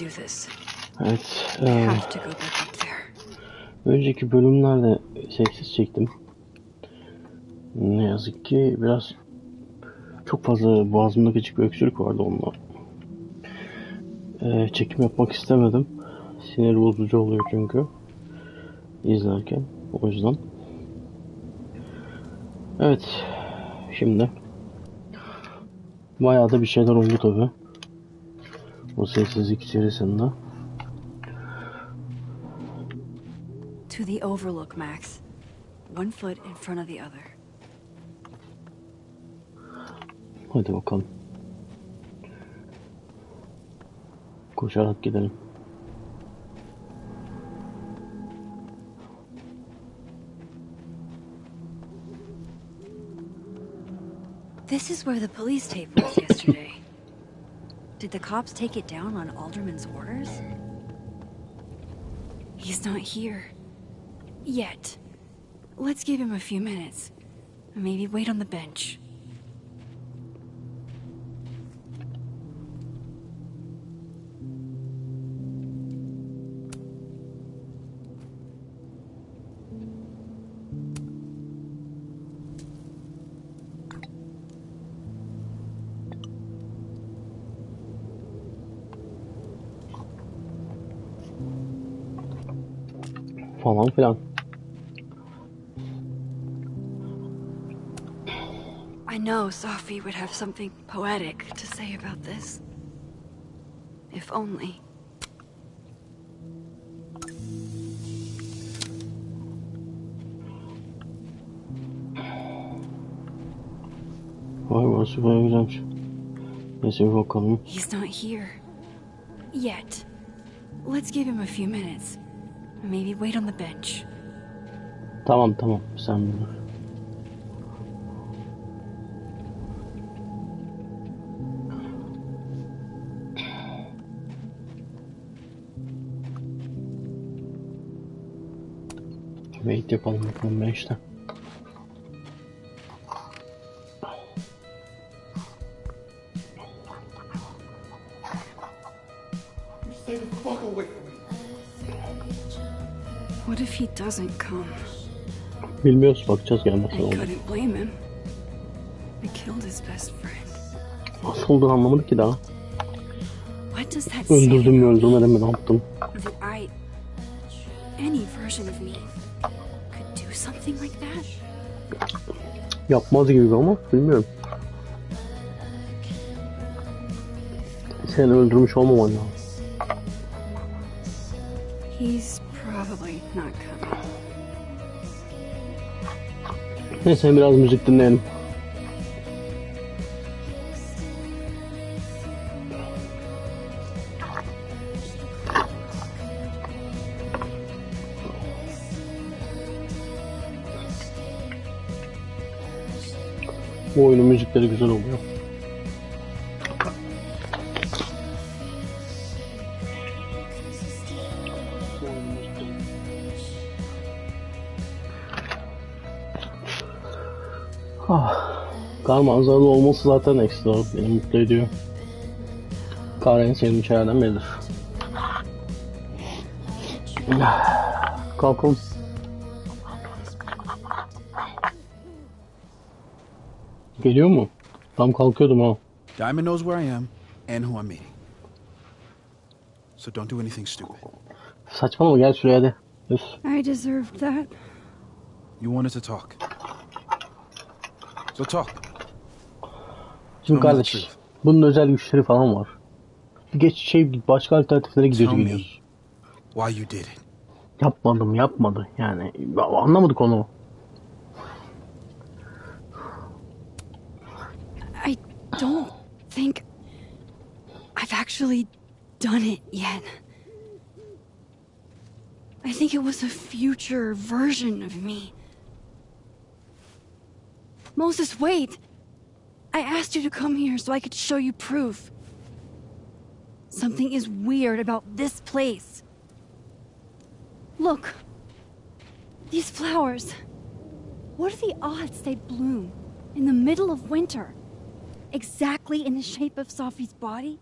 do this. Evet. I have to go back up there. Önceki bölümlerde sessiz çektim. Ne yazık ki biraz çok fazla boğazımda küçük bir öksürük vardı onunla. Çekim yapmak istemedim. Sinir bozucu oluyor çünkü izlerken. O yüzden. Evet. Şimdi bayağı da bir şeyler oldu tabi. O sessizlik içerisinde. To the overlook, Max. One foot in front of the other. Hadi bakalım. Koşarak gidelim. This is where the police tape was yesterday. Did the cops take it down on Alderman's orders? He's not here. Yet. Let's give him a few minutes. Maybe wait on the bench. Falan filan. I know Safi would have something poetic to say about this. If only. Vay burası bayağı güzelmiş. Neyse bir bakalım. He's not here. Yet. Let's give him a few minutes. Maybe wait on the bench. Tamam sen bunu. Wait yapalım bakalım bench'te. Stay the fuck away from me. What if he doesn't come? Bilmiyoruz, bakacağız gelmesi I oldu. couldn't blame him. I killed his best friend. Nasıl olduğunu anlamadık ki daha. What does that say? Öldürdüm mü öldürmedim mi ne yaptım? That any version of me could do something like that? Yapmaz gibi ama bilmiyorum. Seni öldürmüş olmaman lazım. He's probably not coming. Neyse biraz müzik dinleyelim. Bu oyunun müzikleri güzel oluyor. Kar manzaralı olması zaten ekstra beni mutlu ediyor. Kar en sevdiğim şeylerden biridir. Kalkalım. Geliyor mu? Tam kalkıyordum ha. Diamond knows where I am and who I'm meeting. So don't do anything stupid. Saçmalama gel şuraya hadi. Üf. I deserved that. You wanted to talk. So talk. Şimdi kardeş, bunun özel güçleri falan var. Geç başka alternatiflere gidiyoruz. Why you did it? Yapmadı yani anlamadık onu. I don't think I've actually done it yet. I think it was a future version of me. Moses, wait! I asked you to come here so I could show you proof. Something is weird about this place. Look. These flowers. What are the odds they'd bloom in the middle of winter? Exactly in the shape of Safi's body?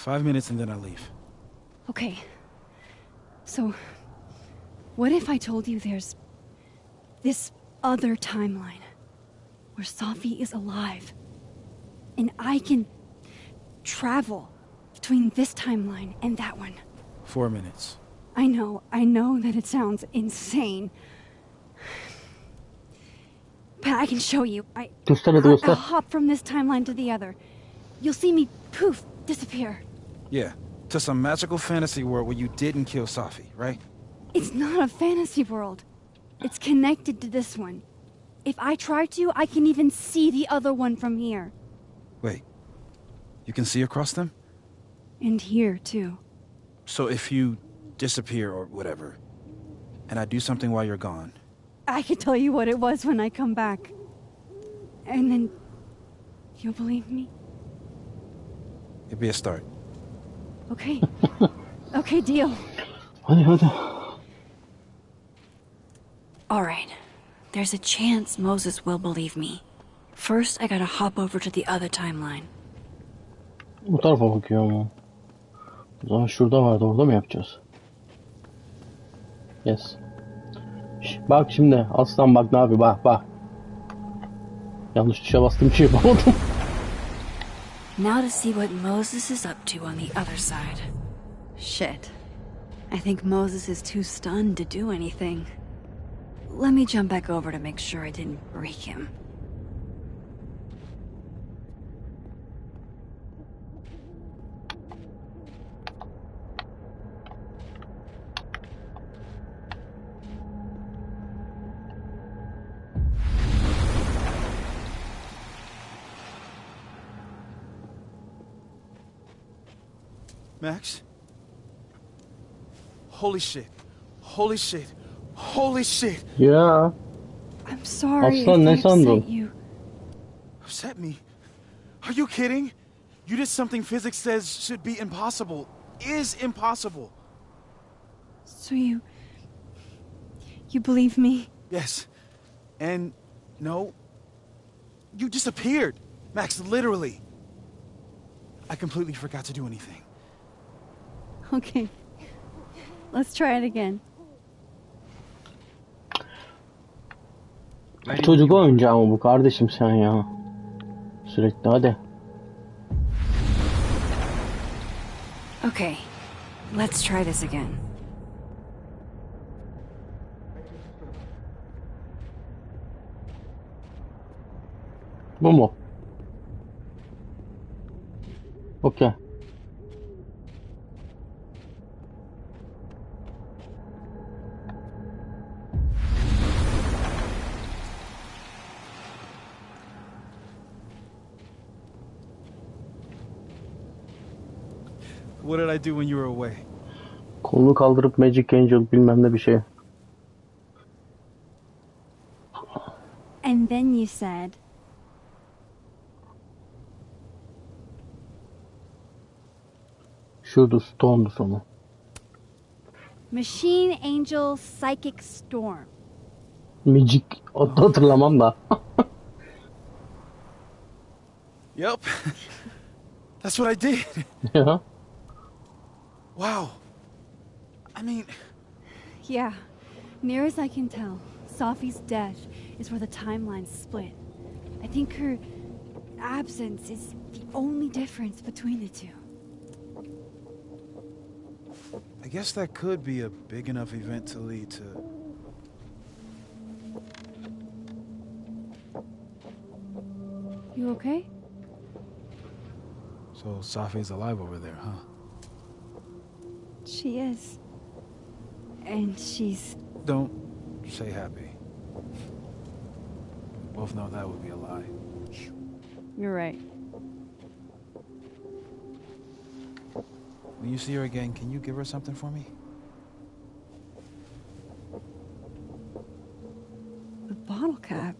5 minutes and then I leave. Okay. So, what if I told you there's this other timeline where Safi is alive and I can travel between this timeline and that one? 4 minutes. I know that it sounds insane. But I can show you. Göster hadi I'll göster. hop from this timeline to the other. You'll see me, poof, disappear. Yeah, to some magical fantasy world where you didn't kill Safi, right? It's not a fantasy world. It's connected to this one. If I try to, I can even see the other one from here. Wait, you can see across them? And here, too. So if you disappear or whatever, and I do something while you're gone, I can tell you what it was when I come back. And then you'll believe me? it'd be a start. Okay. Okay, deal. Hadi hadi. All right. There's a chance Moses will believe me. First, I gotta hop over to the other timeline. Bu tarafa bakıyor ama. O zaman şurada vardı, orada mı yapacağız? Yes. Şş, bak şimdi aslan, bak ne yapıyor, bak. Yanlış tuşa bastım, bir şey yapamadım. Now to see what Moses is up to on the other side. Shit. I think Moses is too stunned to do anything. Let me jump back over to make sure I didn't break him. Max? Holy shit. Holy shit. Holy shit. Ya. I'm sorry Aslan, ne if I sandın? upset you. Upset me? Are you kidding? You did something physics says should be impossible. Is impossible. So you believe me? Yes. And no. You disappeared. Max, literally. I completely forgot to do anything. Okay. Let's try it again. Çocuk oyuncağı mı bu kardeşim sen ya? Sürekli hadi. Okay. Let's try this again. Bu mu? Okey. What did I do when you were away? Kolunu kaldırıp Magic Angel bilmem ne bir şey. And then you said... Şurada Stone'du sonu. Machine Angel Psychic Storm. Magic hatırlamam da. Yep. That's what I did. Ya. Wow. I mean... Yeah. Near as I can tell, Safi's death is where the timelines split. I think her absence is the only difference between the two. I guess that could be a big enough event to lead to... You okay? So Safi's alive over there, huh? She is. And she's... Don't say happy. We both know that would be a lie. You're right. When you see her again, can you give her something for me? The bottle cap?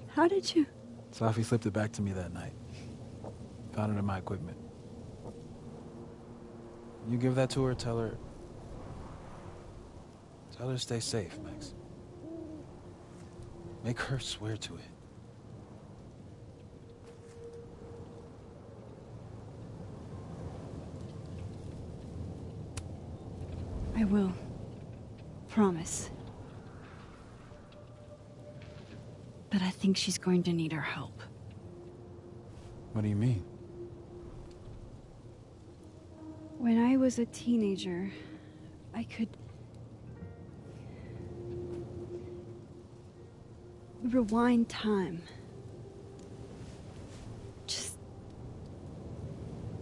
How did you... Safi slipped it back to me that night. Found it in my equipment. You give that to her, tell her to stay safe, Max. Make her swear to it. I will. Promise. But I think she's going to need our help. What do you mean? When I was a teenager, I could rewind time. Just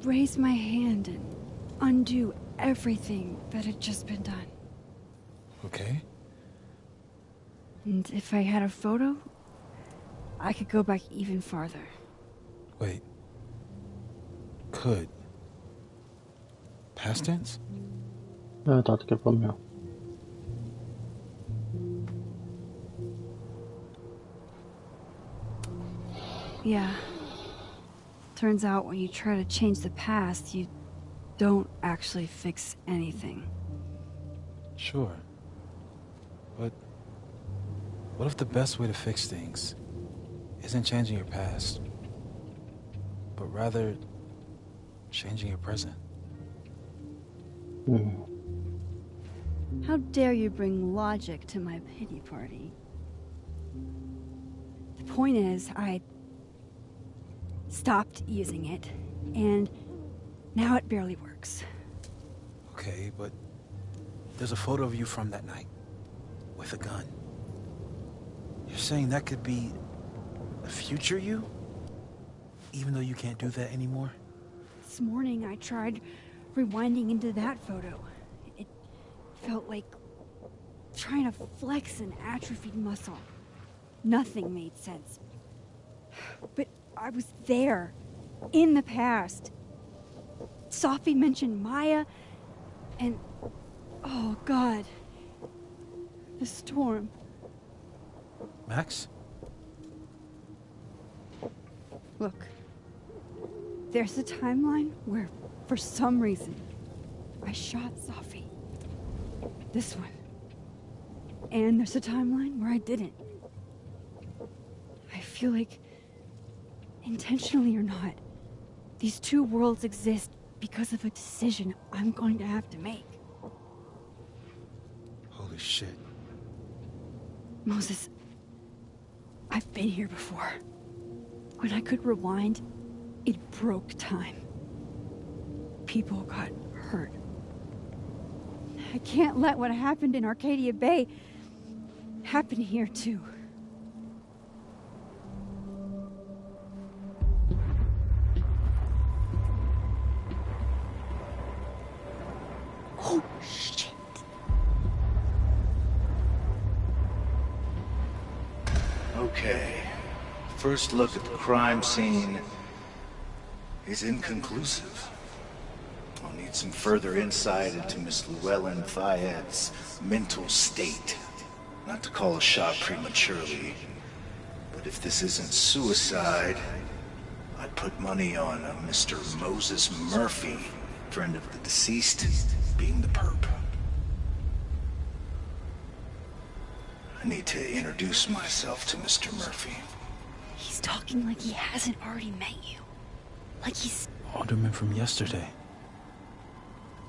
raise my hand and undo everything that had just been done. Okay. And if I had a photo, I could go back even farther. Wait. Could. Past tense? Evet, artık yapamıyor. Yeah. Turns out when you try to change the past, you don't actually fix anything. Sure. But what if the best way to fix things isn't changing your past, but rather changing your present? How dare you bring logic to my pity party? The point is, I stopped using it, and now it barely works. Okay, but there's a photo of you from that night, with a gun. You're saying that could be a future you? Even though you can't do that anymore? This morning I tried rewinding into that photo. It felt like trying to flex an atrophied muscle. Nothing made sense. But I was there, in the past. Safi mentioned Maya, and oh God, the storm. Max? Look, there's a timeline where, for some reason, I shot Safi. This one. And there's a timeline where I didn't. I feel like, intentionally or not, these two worlds exist because of a decision I'm going to have to make. Holy shit. Moses, I've been here before. When I could rewind, it broke time. People got hurt. I can't let what happened in Arcadia Bay happen here too. Oh, shit. Okay. First look at the crime scene is inconclusive. I'll need some further insight into Miss Llewellyn Fayette's mental state. Not to call a shot prematurely, but if this isn't suicide, I'd put money on a Mr. Moses Murphy, friend of the deceased, being the perp. I need to introduce myself to Mr. Murphy. He's talking like he hasn't already met you. Like he's... Alderman from yesterday.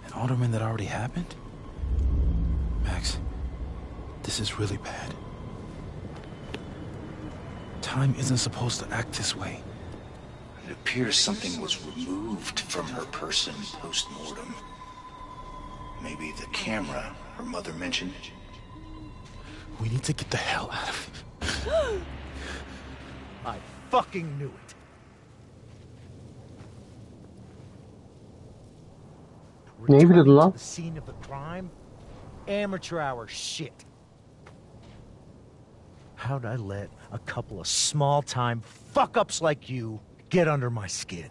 An alderman that already happened? Max, this is really bad. Time isn't supposed to act this way. It appears something was removed from her person post-mortem. Maybe the camera her mother mentioned. We need to get the hell out of here. I fucking knew it. Neyi biliyordun Returning lan? to the scene of the crime? Amateur hour shit. How'd I let a couple of small-time fuck-ups like you get under my skin?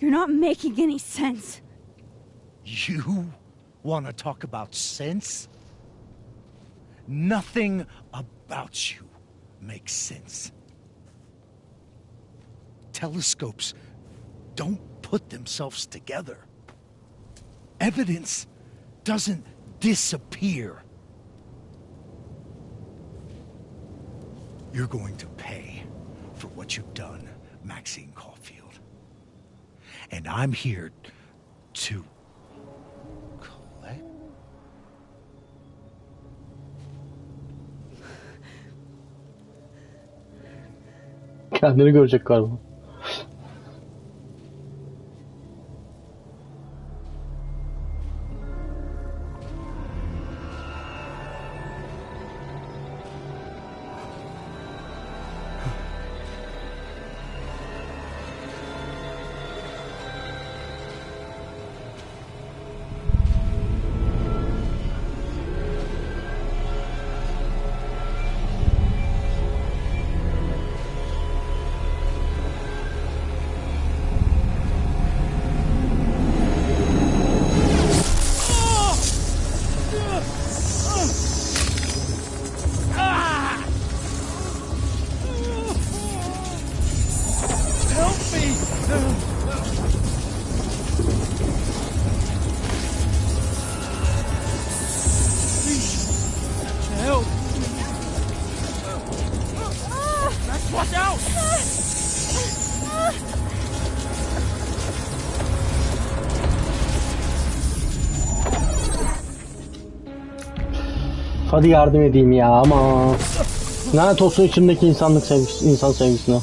You're not making any sense. You want to talk about sense? Nothing about you makes sense. Telescopes don't put themselves together. Evidence doesn't disappear. You're going to pay for what you've done, Maxine Caulfield. And I'm here to collect. Kendini görecek galiba. Hadi yardım edeyim ya ama. Lanet olsun içimdeki insanlık sevgisi, insan sevgisine.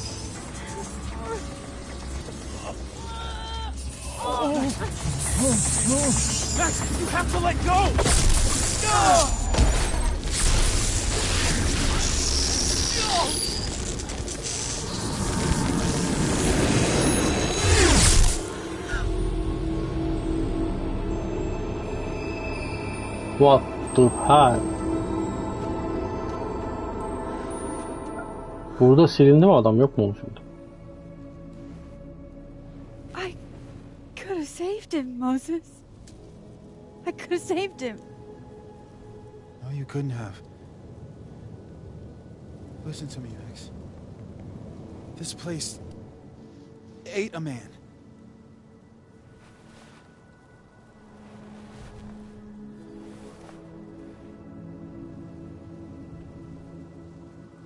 What the hell? Burada silindi mi adam, yok mu olmuş burada? I could have saved him, Moses. I could have saved him. No, you couldn't have. Listen to me, Max. This place ate a man.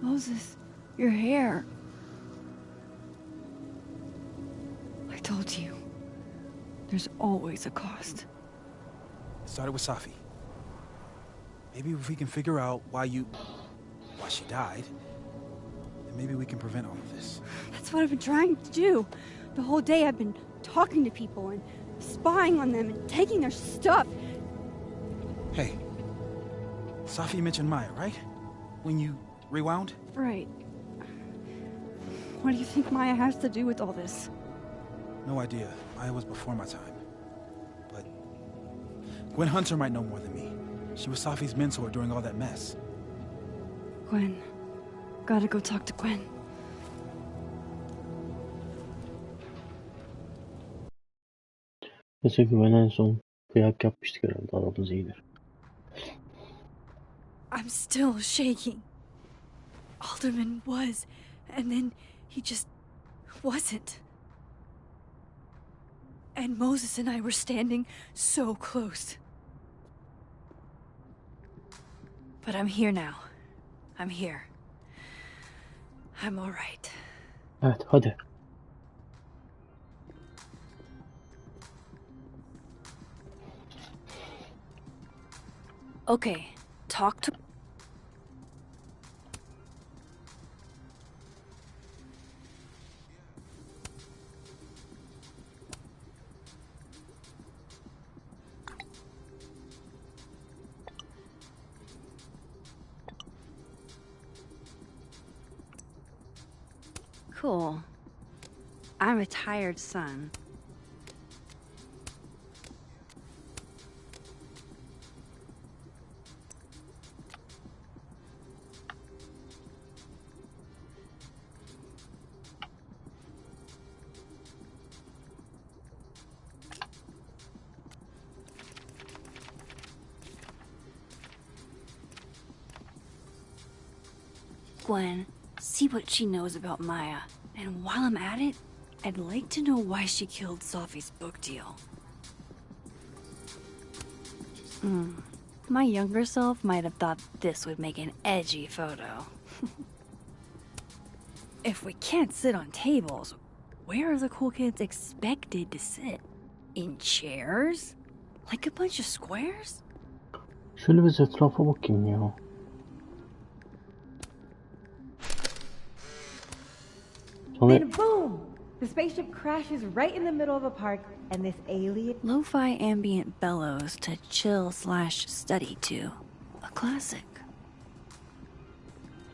Moses, your hair. I told you. There's always a cost. It started with Safi. Maybe if we can figure out why she died, then maybe we can prevent all of this. That's what I've been trying to do. The whole day I've been talking to people and spying on them and taking their stuff. Hey, Safi mentioned Maya, right? When you rewound? Right. What do you think Maya has to do with all this? No idea. Maya was before my time. But Gwen Hunter might know more than me. She was Safi's mentor during all that mess. Gwen. Gotta go talk to Gwen. Neyse Gwen en son kıyak yapmıştık herhalde, aramız iyidir. I'm still shaking. Alderman was, and then he just wasn't. And Moses and I were standing so close. But I'm here now. I'm here. I'm all right. Evet, hadi. Okay, talk to... Cool. I'm a tired son. Gwen, see what she knows about Maya. And while I'm at it, I'd like to know why she killed Safi's book deal. My younger self might have thought this would make an edgy photo. If we can't sit on tables, where are the cool kids expected to sit? In chairs? Like a bunch of squares? Şöyle bir etrafa bakayım ya. Sonra Then boom! The spaceship crashes right in the middle of a park, and this alien... Lo-fi ambient bellows to chill/study to. A classic.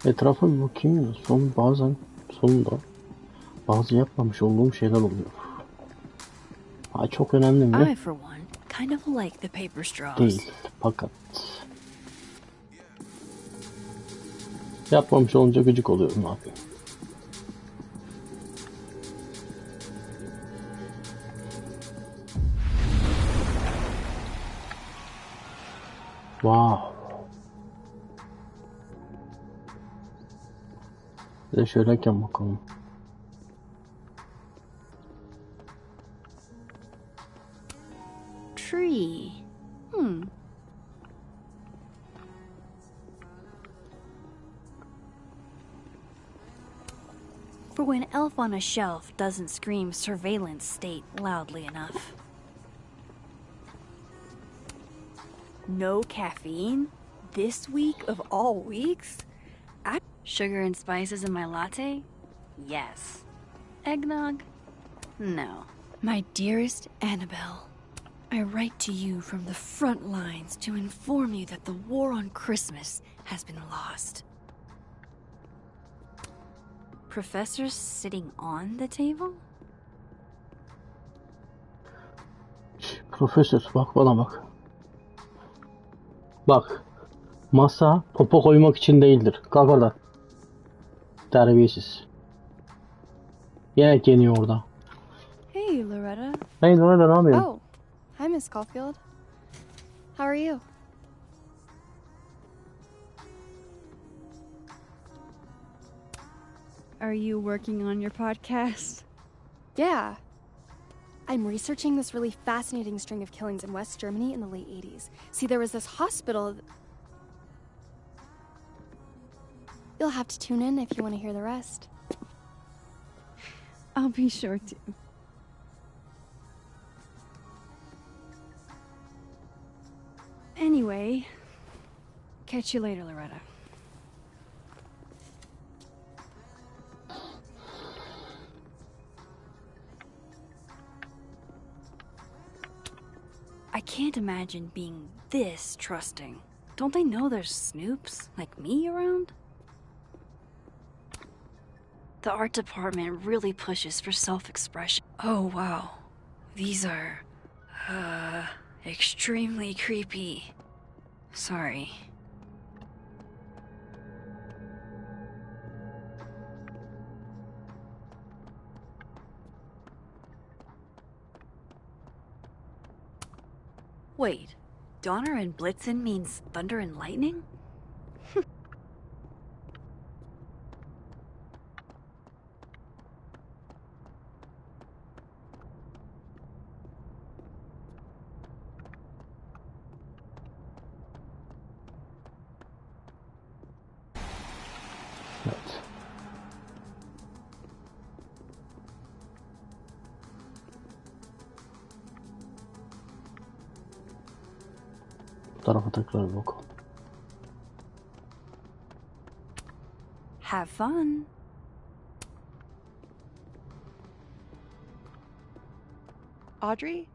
etrafa bir bakayım ya. Bazen sonunda bazı yapmamış olduğum şeyler oluyor. Ha, çok önemli mi? I, for one, kind of like the paper straws. Değil. Fakat yapmamış olunca gıcık oluyorum abi. Wow. Bir de şöyleyken bakalım. Tree. For when elf on a shelf doesn't scream surveillance state loudly enough. No caffeine? This week of all weeks? Sugar and spices in my latte? Yes. Eggnog? No. My dearest Annabelle, I write to you from the front lines to inform you that the war on Christmas has been lost. Professor's sitting on the table? Profesör bak bana bak. Bak. Masa popo koymak için değildir. Kalk oradan. Terbiyesiz. Yemek yeniyor orada. Hey, Loretta. Hey Loretta, ne yapıyorsun? Oh, hi, Miss Caulfield. How are you? Are you working on your podcast? Yeah. I'm researching this really fascinating string of killings in West Germany in the late 80s. See, there was this hospital... You'll have to tune in if you want to hear the rest. I'll be sure to. Anyway, catch you later, Loretta. I can't imagine being this trusting. Don't they know there's snoops like me around? The art department really pushes for self-expression. Oh, wow. These are, extremely creepy. Sorry. Wait, Donner and Blitzen means thunder and lightning? Evet. Bu tarafa tekrar bir bakalım. Have fun. Audrey?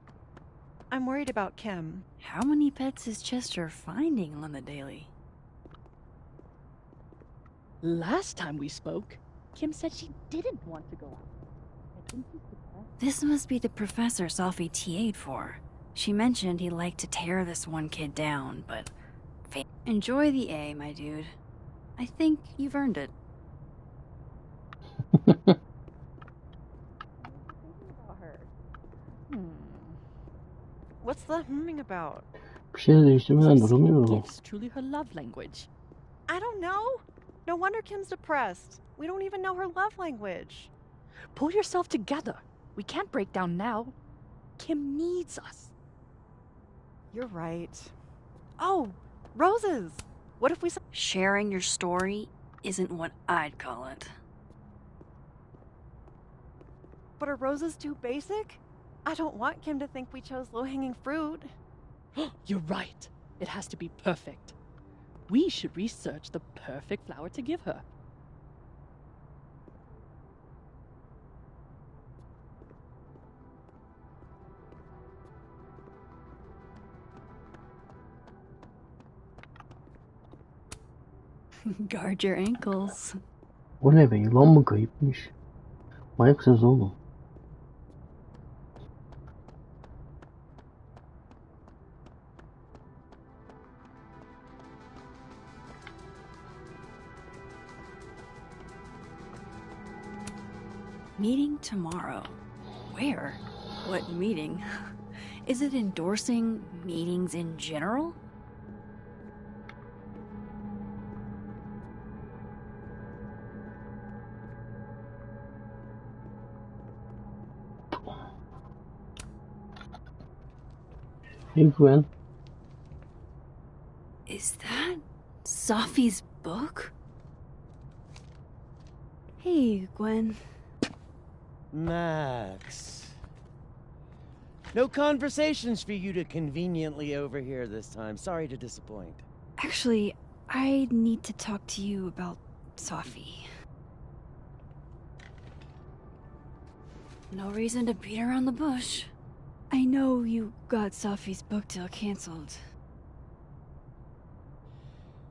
I'm worried about Kim. How many pets is Chester finding on the daily? Last time we spoke, Kim said she didn't want to go out. I think she's depressed. This must be the professor Safi TA'd for. She mentioned he liked to tear this one kid down, but... Enjoy the A, my dude. I think you've earned it. What's the humming about? Bir şey değiştirmeden duramıyorum. It's truly her love language. I don't know. No wonder Kim's depressed. We don't even know her love language. Pull yourself together. We can't break down now. Kim needs us. You're right. Oh, roses. What if we... Sharing your story isn't what I'd call it. But are roses too basic? I don't want Kim to think we chose low-hanging fruit. You're right. It has to be perfect. We should research the perfect flower to give her. Guard your ankles. O ne be? Yılan mı kayıpmış? Manyaksınız oğlum. Meeting tomorrow. Where? What meeting? Is it endorsing meetings in general? Hey Gwen. Is that Safi's book? Hey, Gwen. Max. No conversations for you to conveniently overhear this time. Sorry to disappoint. Actually, I need to talk to you about Safi. No reason to beat around the bush. I know you got Safi's book deal canceled.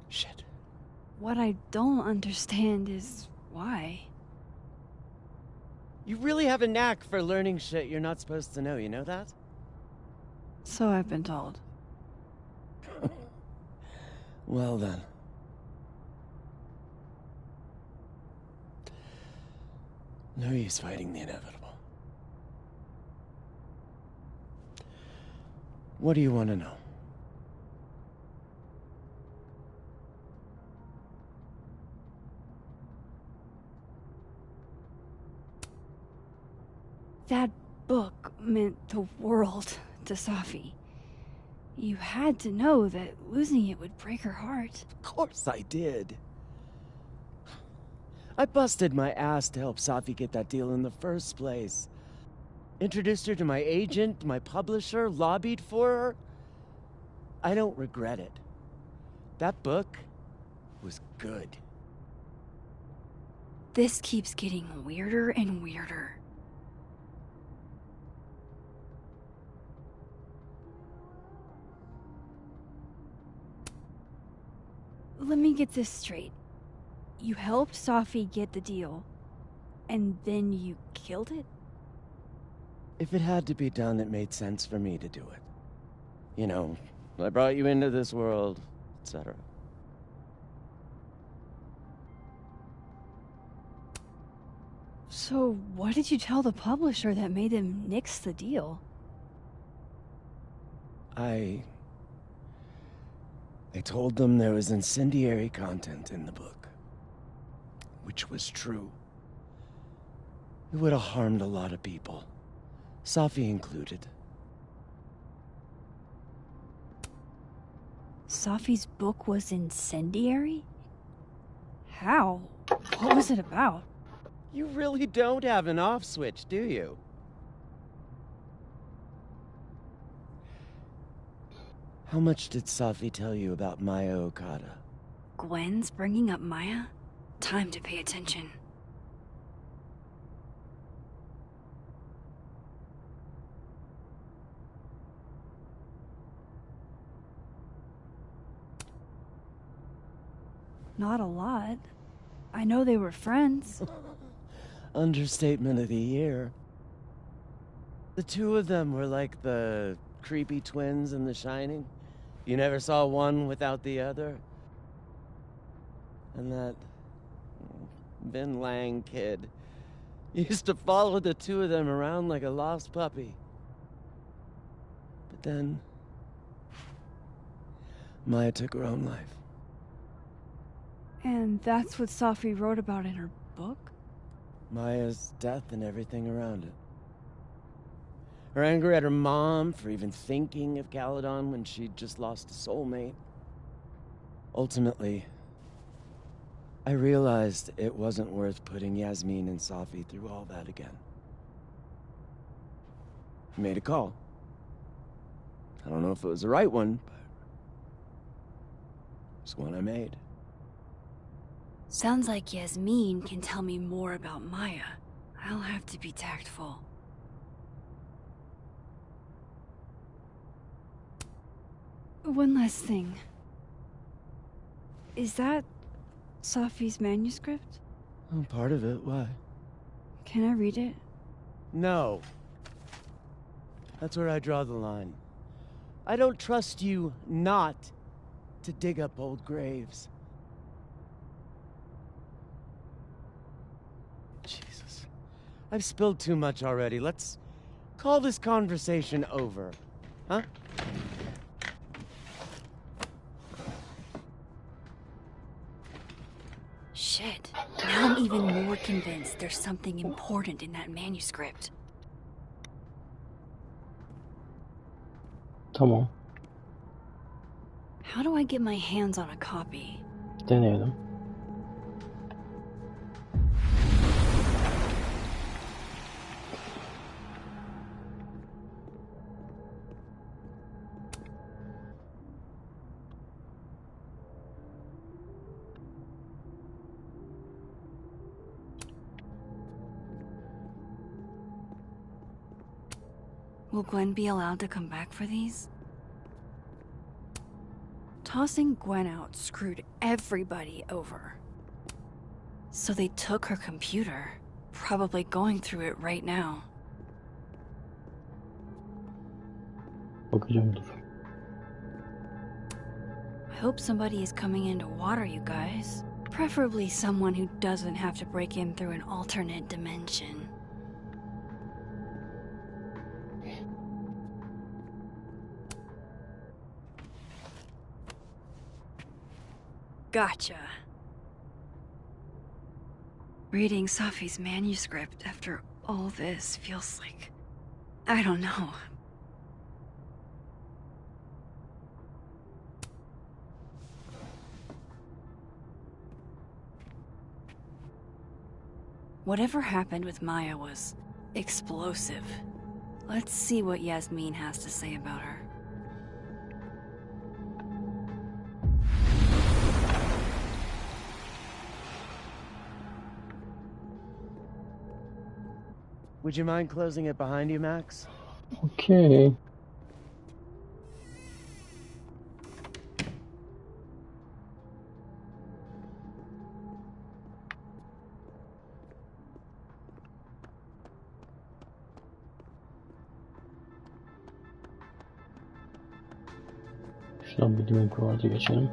Shit. What I don't understand is why. You really have a knack for learning shit you're not supposed to know, you know that? So I've been told. Well then. No use fighting the inevitable. What do you want to know? That book meant the world to Safi. You had to know that losing it would break her heart. Of course I did. I busted my ass to help Safi get that deal in the first place. Introduced her to my agent, my publisher, lobbied for her. I don't regret it. That book was good. This keeps getting weirder and weirder. Let me get this straight. You helped Safi get the deal, and then you killed it? If it had to be done, it made sense for me to do it. You know, I brought you into this world, etc. So, what did you tell the publisher that made them nix the deal? I told them there was incendiary content in the book. Which was true. It would have harmed a lot of people. Safi included. Safi's book was incendiary? How? What was it about? You really don't have an off switch, do you? How much did Safi tell you about Maya Okada? Gwen's bringing up Maya? Time to pay attention. Not a lot. I know they were friends. Understatement of the year. The two of them were like the creepy twins in The Shining. You never saw one without the other. And that Vin Lang kid used to follow the two of them around like a lost puppy. But then Maya took her own life. And that's what Safi wrote about in her book? Maya's death and everything around it. Her anger at her mom for even thinking of Caledon when she'd just lost a soulmate. Ultimately, I realized it wasn't worth putting Yasmin and Safi through all that again. made a call. I don't know if it was the right one, but it's one I made. Sounds like Yasmin can tell me more about Maya. I'll have to be tactful. One last thing. Is that Safi's manuscript? Oh, part of it. Why? Can I read it? No. That's where I draw the line. I don't trust you not to dig up old graves. Jesus. I've spilled too much already. Let's call this conversation over. Huh? Shit. Now I'm even more convinced there's something important in that manuscript. Tamam. How do I get my hands on a copy? Deneyelim. Will Gwen be allowed to come back for these? Tossing Gwen out screwed everybody over. So they took her computer, probably going through it right now. Bakacağım dur. I hope somebody is coming in to water you guys. Preferably someone who doesn't have to break in through an alternate dimension. Gotcha. Reading Safi's manuscript after all this feels like... I don't know. Whatever happened with Maya was explosive. Let's see what Yasmin has to say about her. Would you mind closing it behind you, Max? Okay. Şuradan bir dümen kurarda geçelim.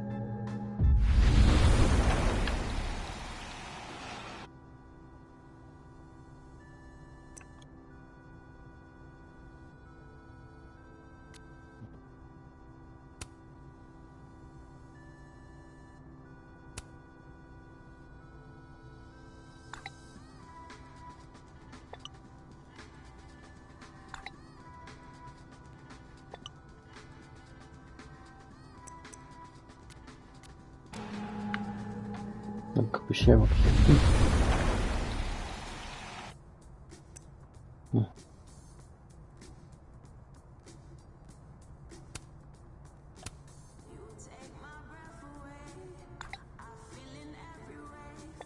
Bir şeye bakacaktım.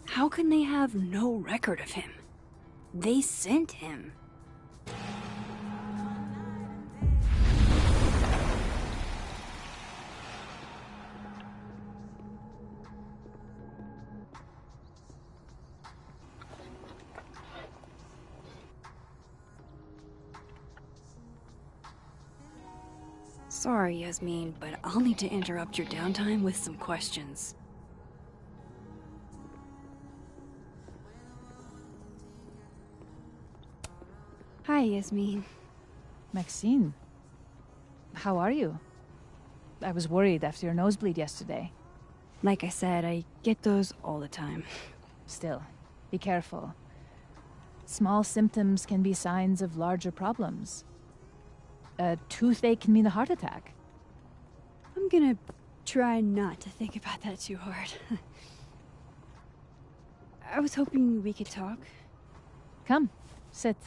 How can they have no record of him? They sent him. Sorry, Yasmin, but I'll need to interrupt your downtime with some questions. Hi, Yasmin. Maxine, how are you? I was worried after your nosebleed yesterday. Like I said, I get those all the time. Still, be careful. Small symptoms can be signs of larger problems. A toothache can mean a heart attack. I'm gonna try not to think about that too hard. I was hoping we could talk. Come, sit.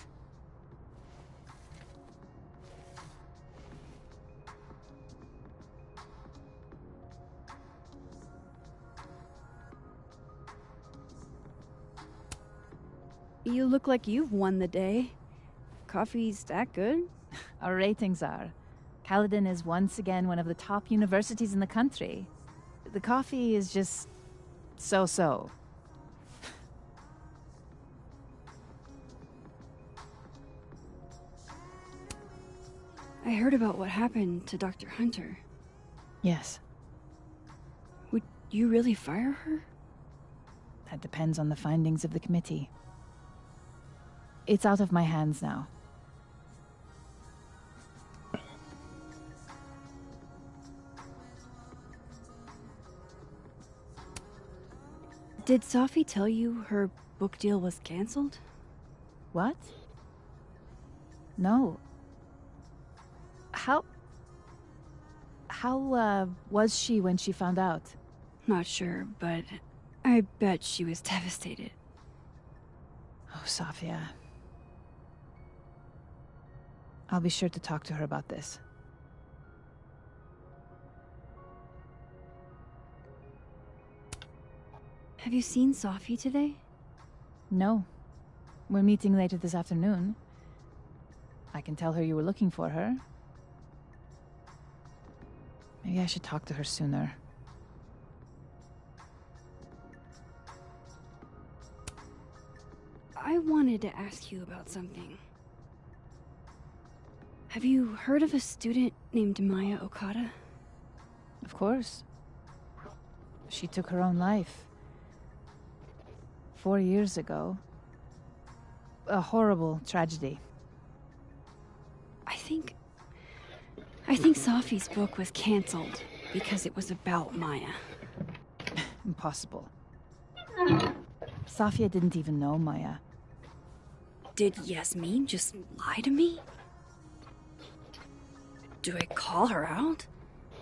You look like you've won the day. Coffee's that good? Our ratings are. Caledon is once again one of the top universities in the country. The coffee is just so-so. I heard about what happened to Dr. Hunter. Yes. Would you really fire her? That depends on the findings of the committee. It's out of my hands now. Did Safi tell you her book deal was canceled? What? No. How was she when she found out? Not sure, but I bet she was devastated. Oh, Safia. I'll be sure to talk to her about this. Have you seen Safi today? No. We're meeting later this afternoon. I can tell her you were looking for her. Maybe I should talk to her sooner. I wanted to ask you about something. Have you heard of a student named Maya Okada? Of course. She took her own life. 4 years ago. A horrible tragedy. I think Safi's book was canceled because it was about Maya. Impossible. Safia didn't even know Maya. Did Yasmin just lie to me? Do I call her out?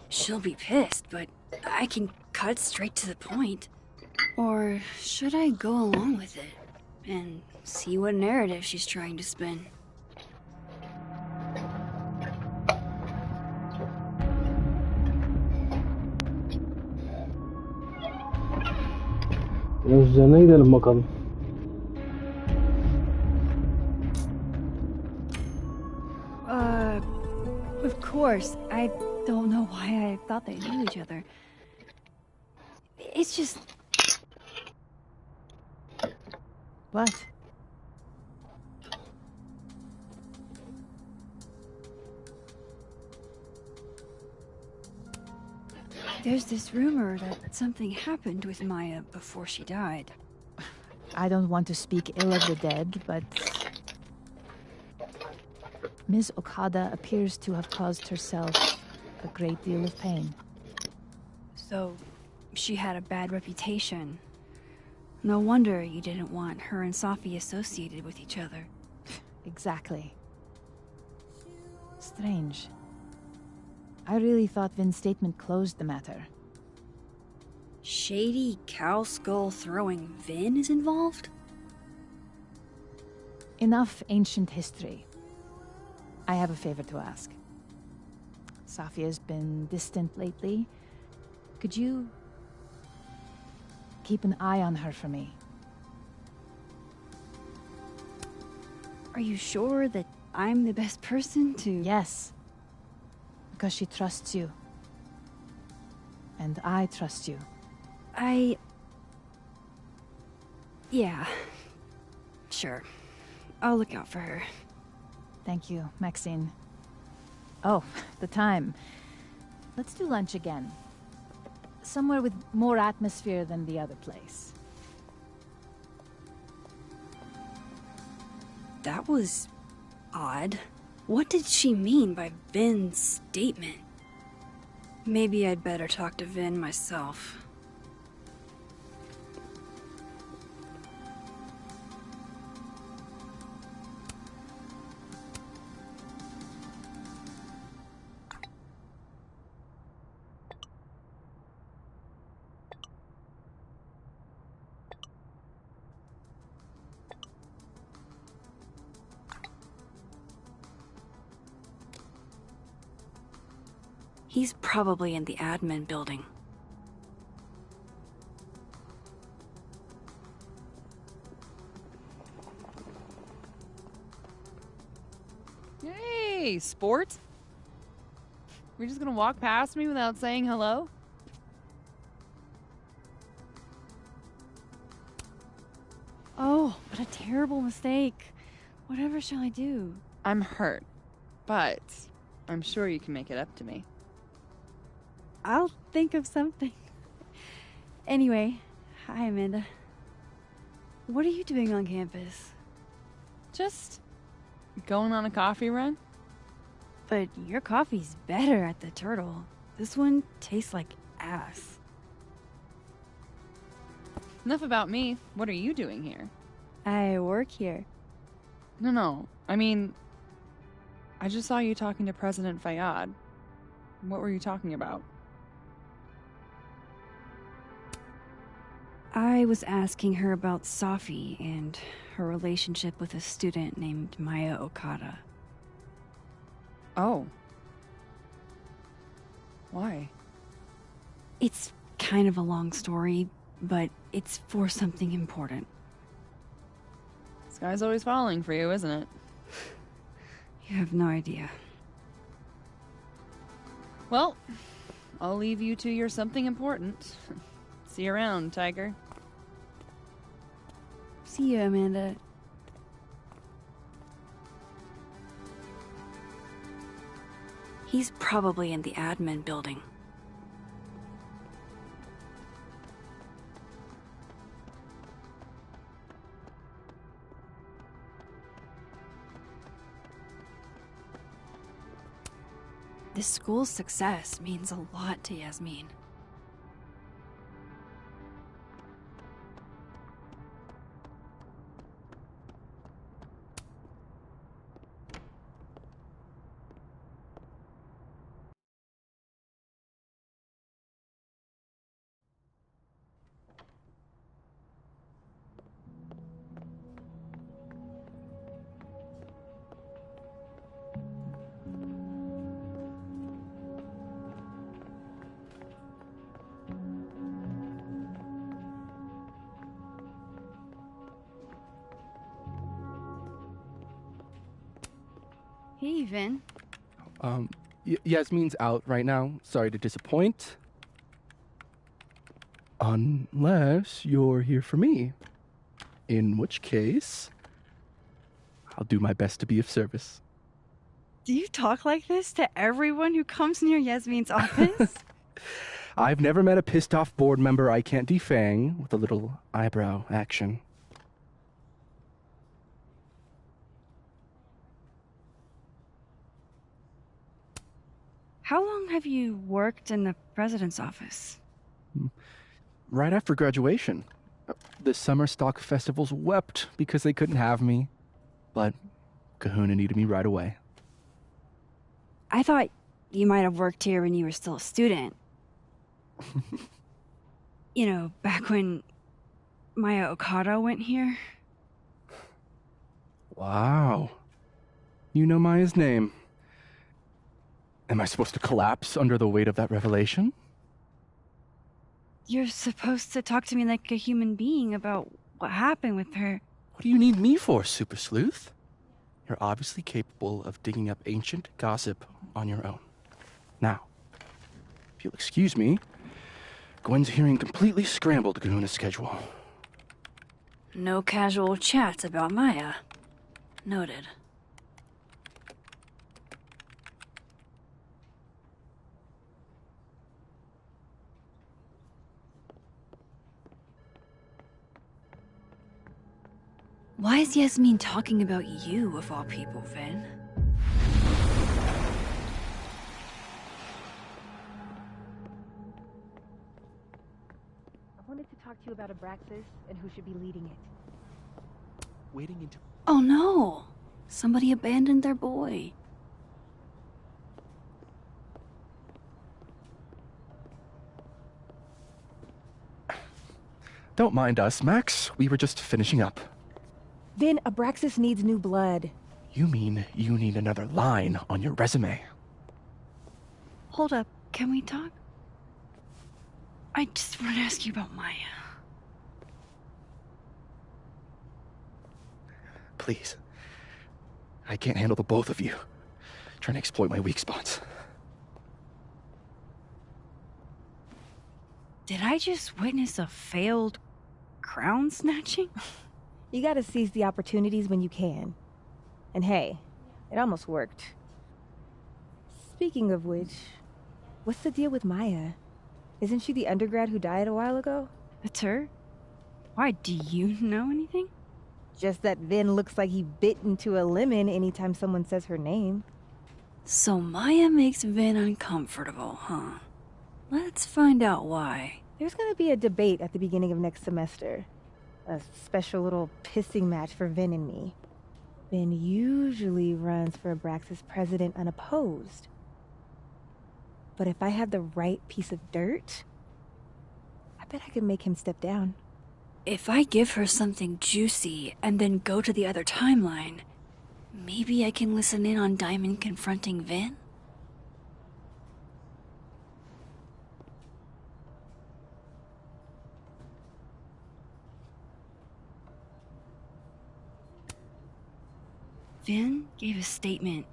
She'll be pissed, but I can cut straight to the point. Or should I go along with it and see what narrative she's trying to spin? Biraz üzerine gidelim bakalım. Of course. I don't know why I thought they knew each other. It's just... What? There's this rumor that something happened with Maya before she died. I don't want to speak ill of the dead, but... Ms. Okada appears to have caused herself a great deal of pain. So, she had a bad reputation. No wonder you didn't want her and Safi associated with each other. Exactly. Strange. I really thought Vin's statement closed the matter. Shady cow skull throwing Vin is involved? Enough ancient history. I have a favor to ask. Safia's been distant lately. Could you keep an eye on her for me? Are you sure that I'm the best person to... Yes. Because she trusts you. And I trust you. Yeah. Sure. I'll look out for her. Thank you, Maxine. Oh, the time. Let's do lunch again. Somewhere with more atmosphere than the other place. That was... odd. What did she mean by Vin's statement? Maybe I'd better talk to Vin myself. He's probably in the admin building. Hey, sport. You're just gonna walk past me without saying hello? Oh, what a terrible mistake. Whatever shall I do? I'm hurt, but I'm sure you can make it up to me. I'll think of something. Anyway, hi, Amanda. What are you doing on campus? Just going on a coffee run? But your coffee's better at the Turtle. This one tastes like ass. Enough about me. What are you doing here? I work here. No. I mean, I just saw you talking to President Fayyad. What were you talking about? I was asking her about Safi and her relationship with a student named Maya Okada. Oh. Why? It's kind of a long story, but it's for something important. This guy's always falling for you, isn't it? You have no idea. Well, I'll leave you to your something important. See you around, Tiger. See you, Amanda. He's probably in the admin building. This school's success means a lot to Yasmin. Hey, Vin. Yasmin's out right now. Sorry to disappoint. Unless you're here for me. In which case, I'll do my best to be of service. Do you talk like this to everyone who comes near Yasmin's office? I've never met a pissed off board member I can't defang with a little eyebrow action. How long have you worked in the president's office? Right after graduation. The summer stock festivals wept because they couldn't have me. But Kahuna needed me right away. I thought you might have worked here when you were still a student. You know, back when Maya Okada went here. Wow. You know Maya's name. Am I supposed to collapse under the weight of that revelation? You're supposed to talk to me like a human being about what happened with her. What do you need me for, Super Sleuth? You're obviously capable of digging up ancient gossip on your own. Now, if you'll excuse me, Gwen's hearing completely scrambled Kahuna's schedule. No casual chats about Maya. Noted. Why is Yasmin talking about you, of all people, Vin? I wanted to talk to you about Abraxas and who should be leading it. Waiting until... Oh no! Somebody abandoned their boy. Don't mind us, Max. We were just finishing up. Then Abraxas needs new blood. You mean you need another line on your resume? Hold up, can we talk? I just want to ask you about Maya. Please. I can't handle the both of you. trying to exploit my weak spots. Did I just witness a failed crown snatching? You gotta seize the opportunities when you can. And hey, it almost worked. Speaking of which, what's the deal with Maya? Isn't she the undergrad who died a while ago? That's her? Why, do you know anything? Just that Vin looks like he bit into a lemon anytime someone says her name. So Maya makes Vin uncomfortable, huh? Let's find out why. There's gonna be a debate at the beginning of next semester. A special little pissing match for Vin and me. Vin usually runs for Abraxas president unopposed. But if I have the right piece of dirt, I bet I could make him step down. If I give her something juicy and then go to the other timeline, maybe I can listen in on Diamond confronting Vin? Vin gave a statement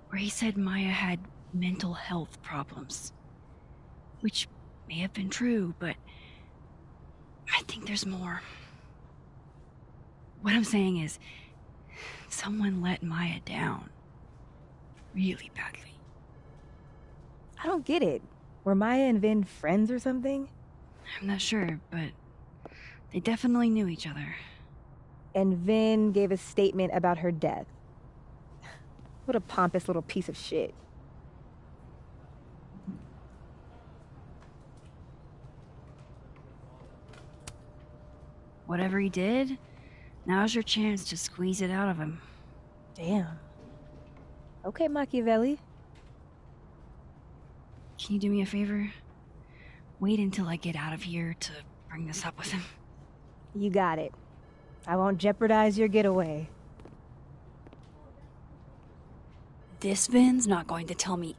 where he said Maya had mental health problems. Which may have been true, but I think there's more. What I'm saying is, someone let Maya down. Really badly. I don't get it. Were Maya and Vin friends or something? I'm not sure, but they definitely knew each other. And Vin gave a statement about her death. What a pompous little piece of shit. Whatever he did, now's your chance to squeeze it out of him. Damn. Okay, Machiavelli. Can you do me a favor? Wait until I get out of here to bring this up with him. You got it. I won't jeopardize your getaway. This Vin's not going to tell me.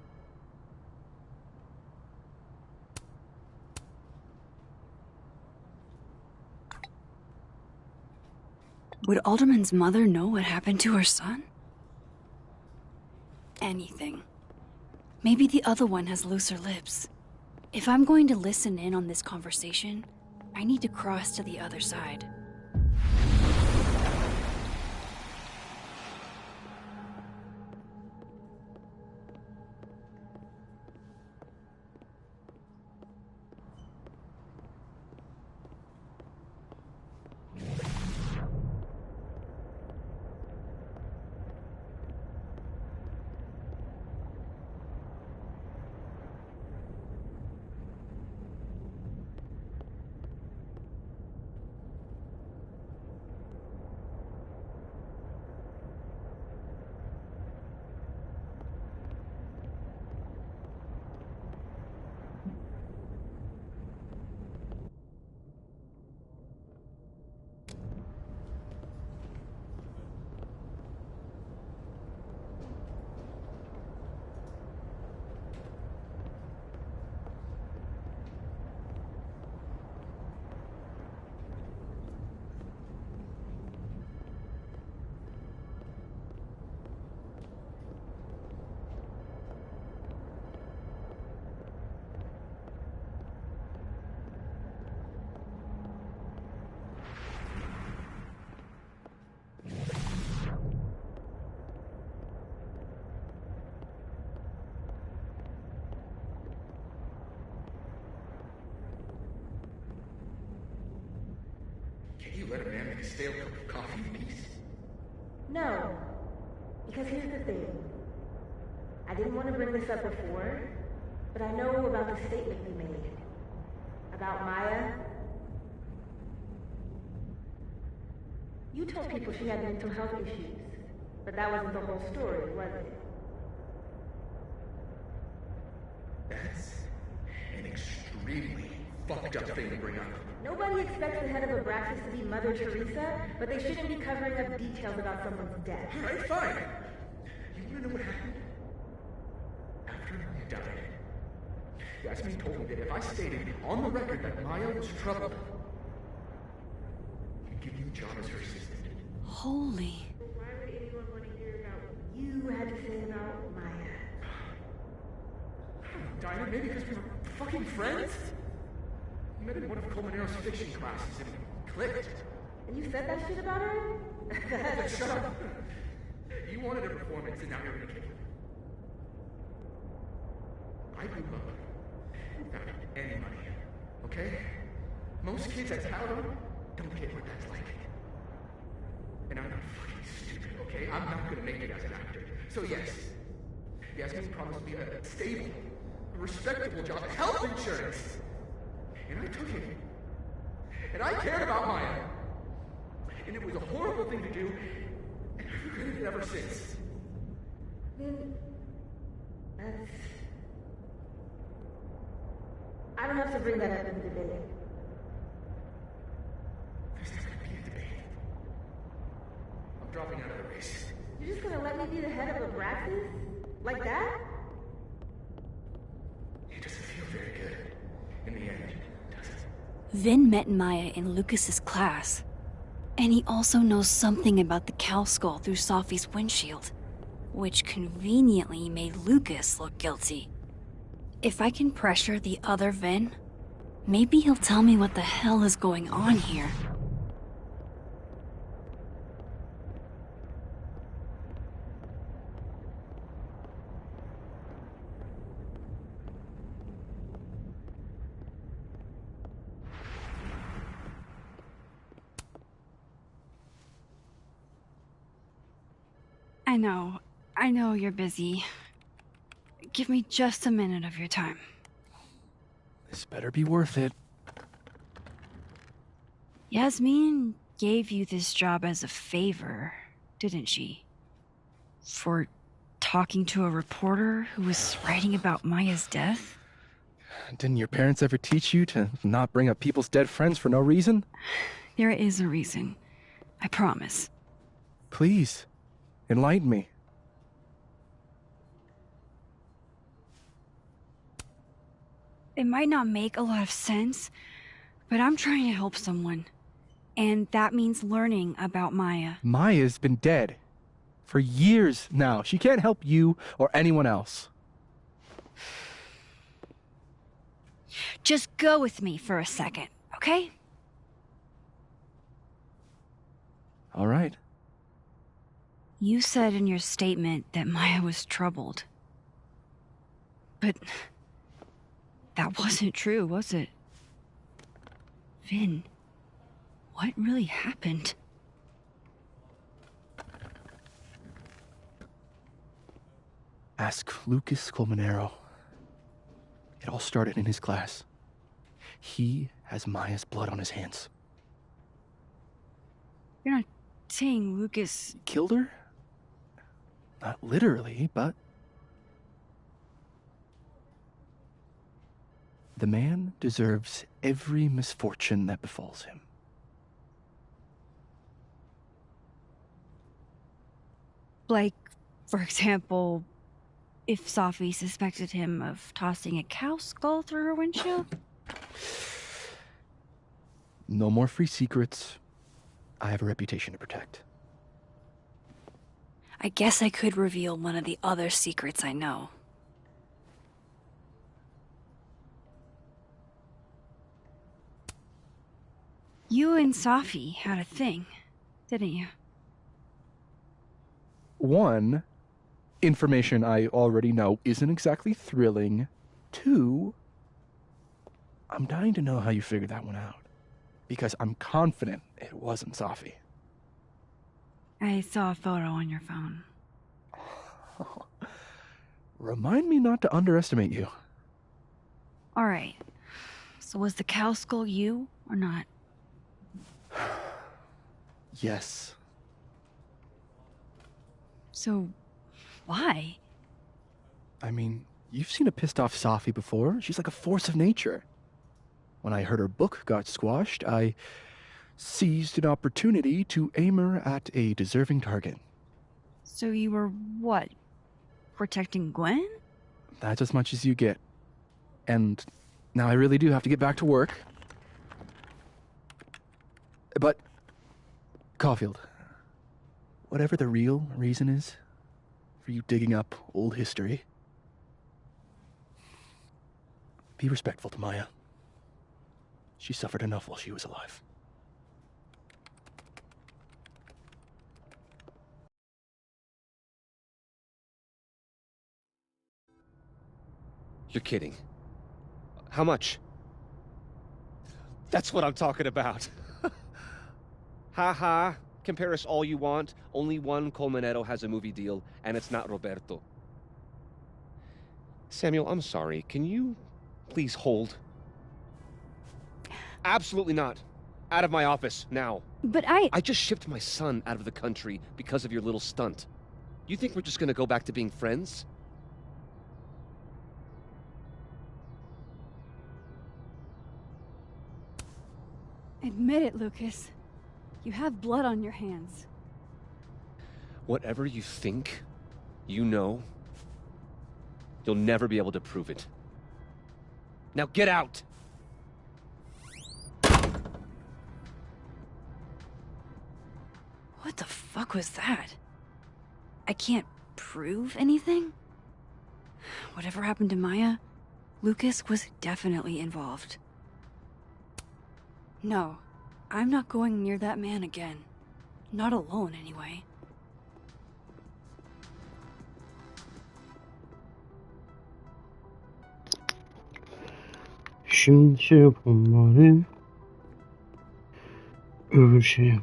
Would Alderman's mother know what happened to her son? Anything. Maybe the other one has looser lips. If I'm going to listen in on this conversation, I need to cross to the other side. Can you let a man make a stale cup of coffee in peace? No. Because here's the thing. I didn't want to bring this up before, but I know about the statement you made. About Maya. You told people she had mental health issues, but that wasn't the whole story, was it? That's an extremely fucked up thing to bring up. Nobody expects the head of Abraxas to be Mother Teresa, but they shouldn't be covering up details about someone's death. Alright, fine. You wanna know what happened? After Maya died, Yasmin told me that if I stated on the record that Maya was troubled, he'd give you a job as her assistant. Holy. Why would anyone want to hear about what you had to say about Maya? diner, maybe because we were fucking friends? We met in one of Colmenaro's fiction classes and it clicked. And you said that shit about her? Shut up. You wanted a performance and now you're gonna kill it. I grew up without any money, okay? Most kids at Caledon don't get what that's like. And I'm not fucking stupid, okay? I'm not gonna make it as an actor. So yes, Yasmin promised me a stable, a respectable job, health insurance. And I took it. And I cared about Maya. And it was a horrible thing to do, and I've regretted it ever since. I don't have to bring that up in the debate. There's not gonna be a debate. I'm dropping out of the race. You're just gonna let me be the head of a Abraxas? Like that? It doesn't feel very good. In the end, does it? Vin met Maya in Lucas's class. And he also knows something about the cow skull through Safi's windshield, which conveniently made Lucas look guilty. If I can pressure the other Vin, maybe he'll tell me what the hell is going on here. I know you're busy. Give me just a minute of your time. This better be worth it. Yasmin gave you this job as a favor, didn't she? For talking to a reporter who was writing about Maya's death? Didn't your parents ever teach you to not bring up people's dead friends for no reason? There is a reason. I promise. Please, enlighten me. It might not make a lot of sense, but I'm trying to help someone. And that means learning about Maya. Maya's been dead for years now. She can't help you or anyone else. Just go with me for a second, okay? All right. You said in your statement that Maya was troubled. But that wasn't true, was it? Vin, what really happened? Ask Lucas Colmenero. It all started in his class. He has Maya's blood on his hands. You're not saying Lucas killed her? Not literally, but... The man deserves every misfortune that befalls him. Like, for example, if Safi suspected him of tossing a cow skull through her windshield? No more free secrets. I have a reputation to protect. I guess I could reveal one of the other secrets I know. You and Safi had a thing, didn't you? One, information I already know isn't exactly thrilling. Two, I'm dying to know how you figured that one out. Because I'm confident it wasn't Safi. I saw a photo on your phone. Remind me not to underestimate you. Alright. So was the cow skull you, or not? Yes. So, why? I mean, you've seen a pissed off Safi before. She's like a force of nature. When I heard her book got squashed, I seized an opportunity to aim her at a deserving target. So you were, what, protecting Gwen? That's as much as you get. And now I really do have to get back to work. But, Caulfield, whatever the real reason is for you digging up old history, Be respectful to Maya. She suffered enough while she was alive. You're kidding. How much? That's what I'm talking about. Ha ha. Compare us all you want. Only one Colmenero has a movie deal, and it's not Roberto. Samuel, I'm sorry. Can you please hold? Absolutely not. Out of my office, now. But I just shipped my son out of the country because of your little stunt. You think we're just gonna go back to being friends? Admit it, Lucas. You have blood on your hands. Whatever you think, you know, you'll never be able to prove it. Now get out! What the fuck was that? I can't prove anything? Whatever happened to Maya, Lucas was definitely involved. No, I'm not going near that man again. Not alone, anyway. Şimdi şey yapalım bari. Öbür şeye.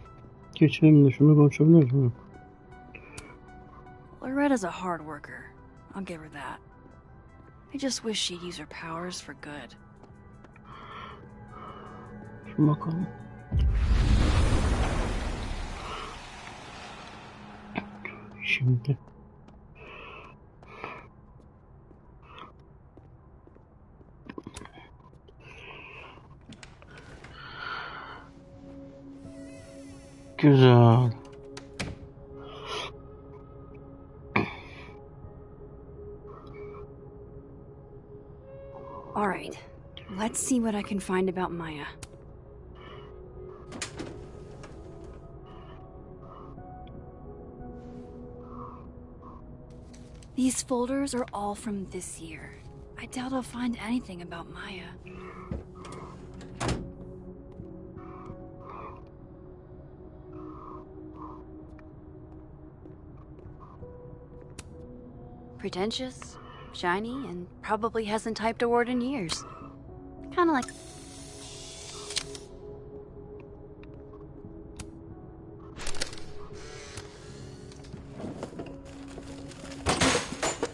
Geçelim de şunu konuşabiliriz mi? Loretta's a hard worker. I'll give her that. I just wish she'd use her powers for good. Şimdi bakalım. Şimdi. Güzel. All right, let's see what I can find about Maya. These folders are all from this year. I doubt I'll find anything about Maya. Pretentious, shiny, and probably hasn't typed a word in years. Kinda like...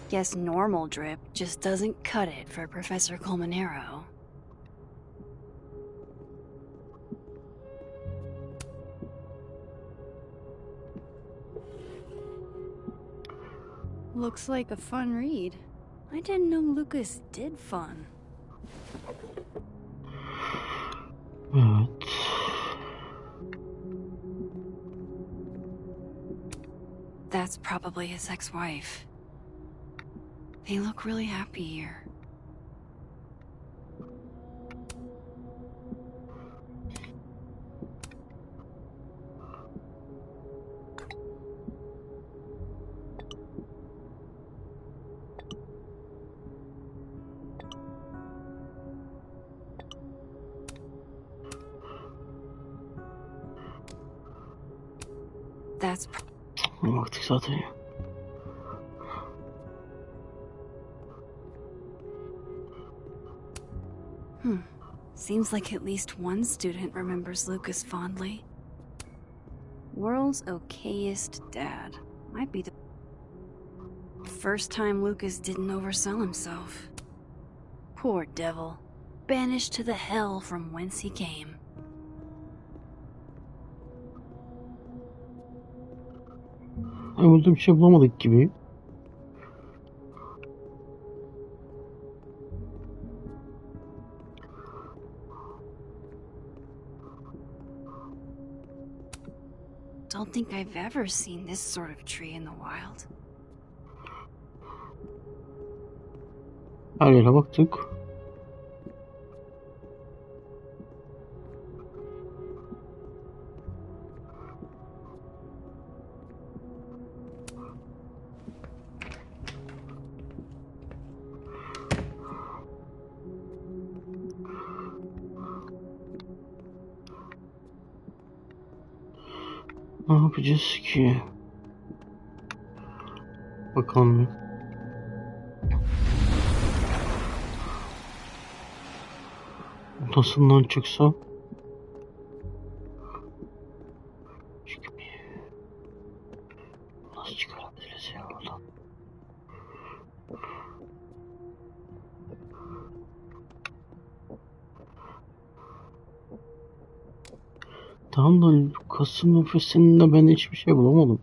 Guess normal drip just doesn't cut it for Professor Colmenero. Looks like a fun read. I didn't know Lucas did fun. Evet. That's probably his ex-wife. They look really happy here. That's Baktık zaten ya. Seems like at least one student remembers Lucas fondly. World's okayest dad. Might be the first time Lucas didn't oversell himself. Poor devil. Banished to the hell from whence he came. Burada bir şey bulamadık gibi. Don't think I've ever seen this sort of tree in the wild. Her yere baktık. Ne yapacağız ki? Bakalım. Odasından çıksa. Nasıl çıkarabiliriz ya oradan? Tamam da Lucas'ın nefesinde ben hiçbir şey bulamadım.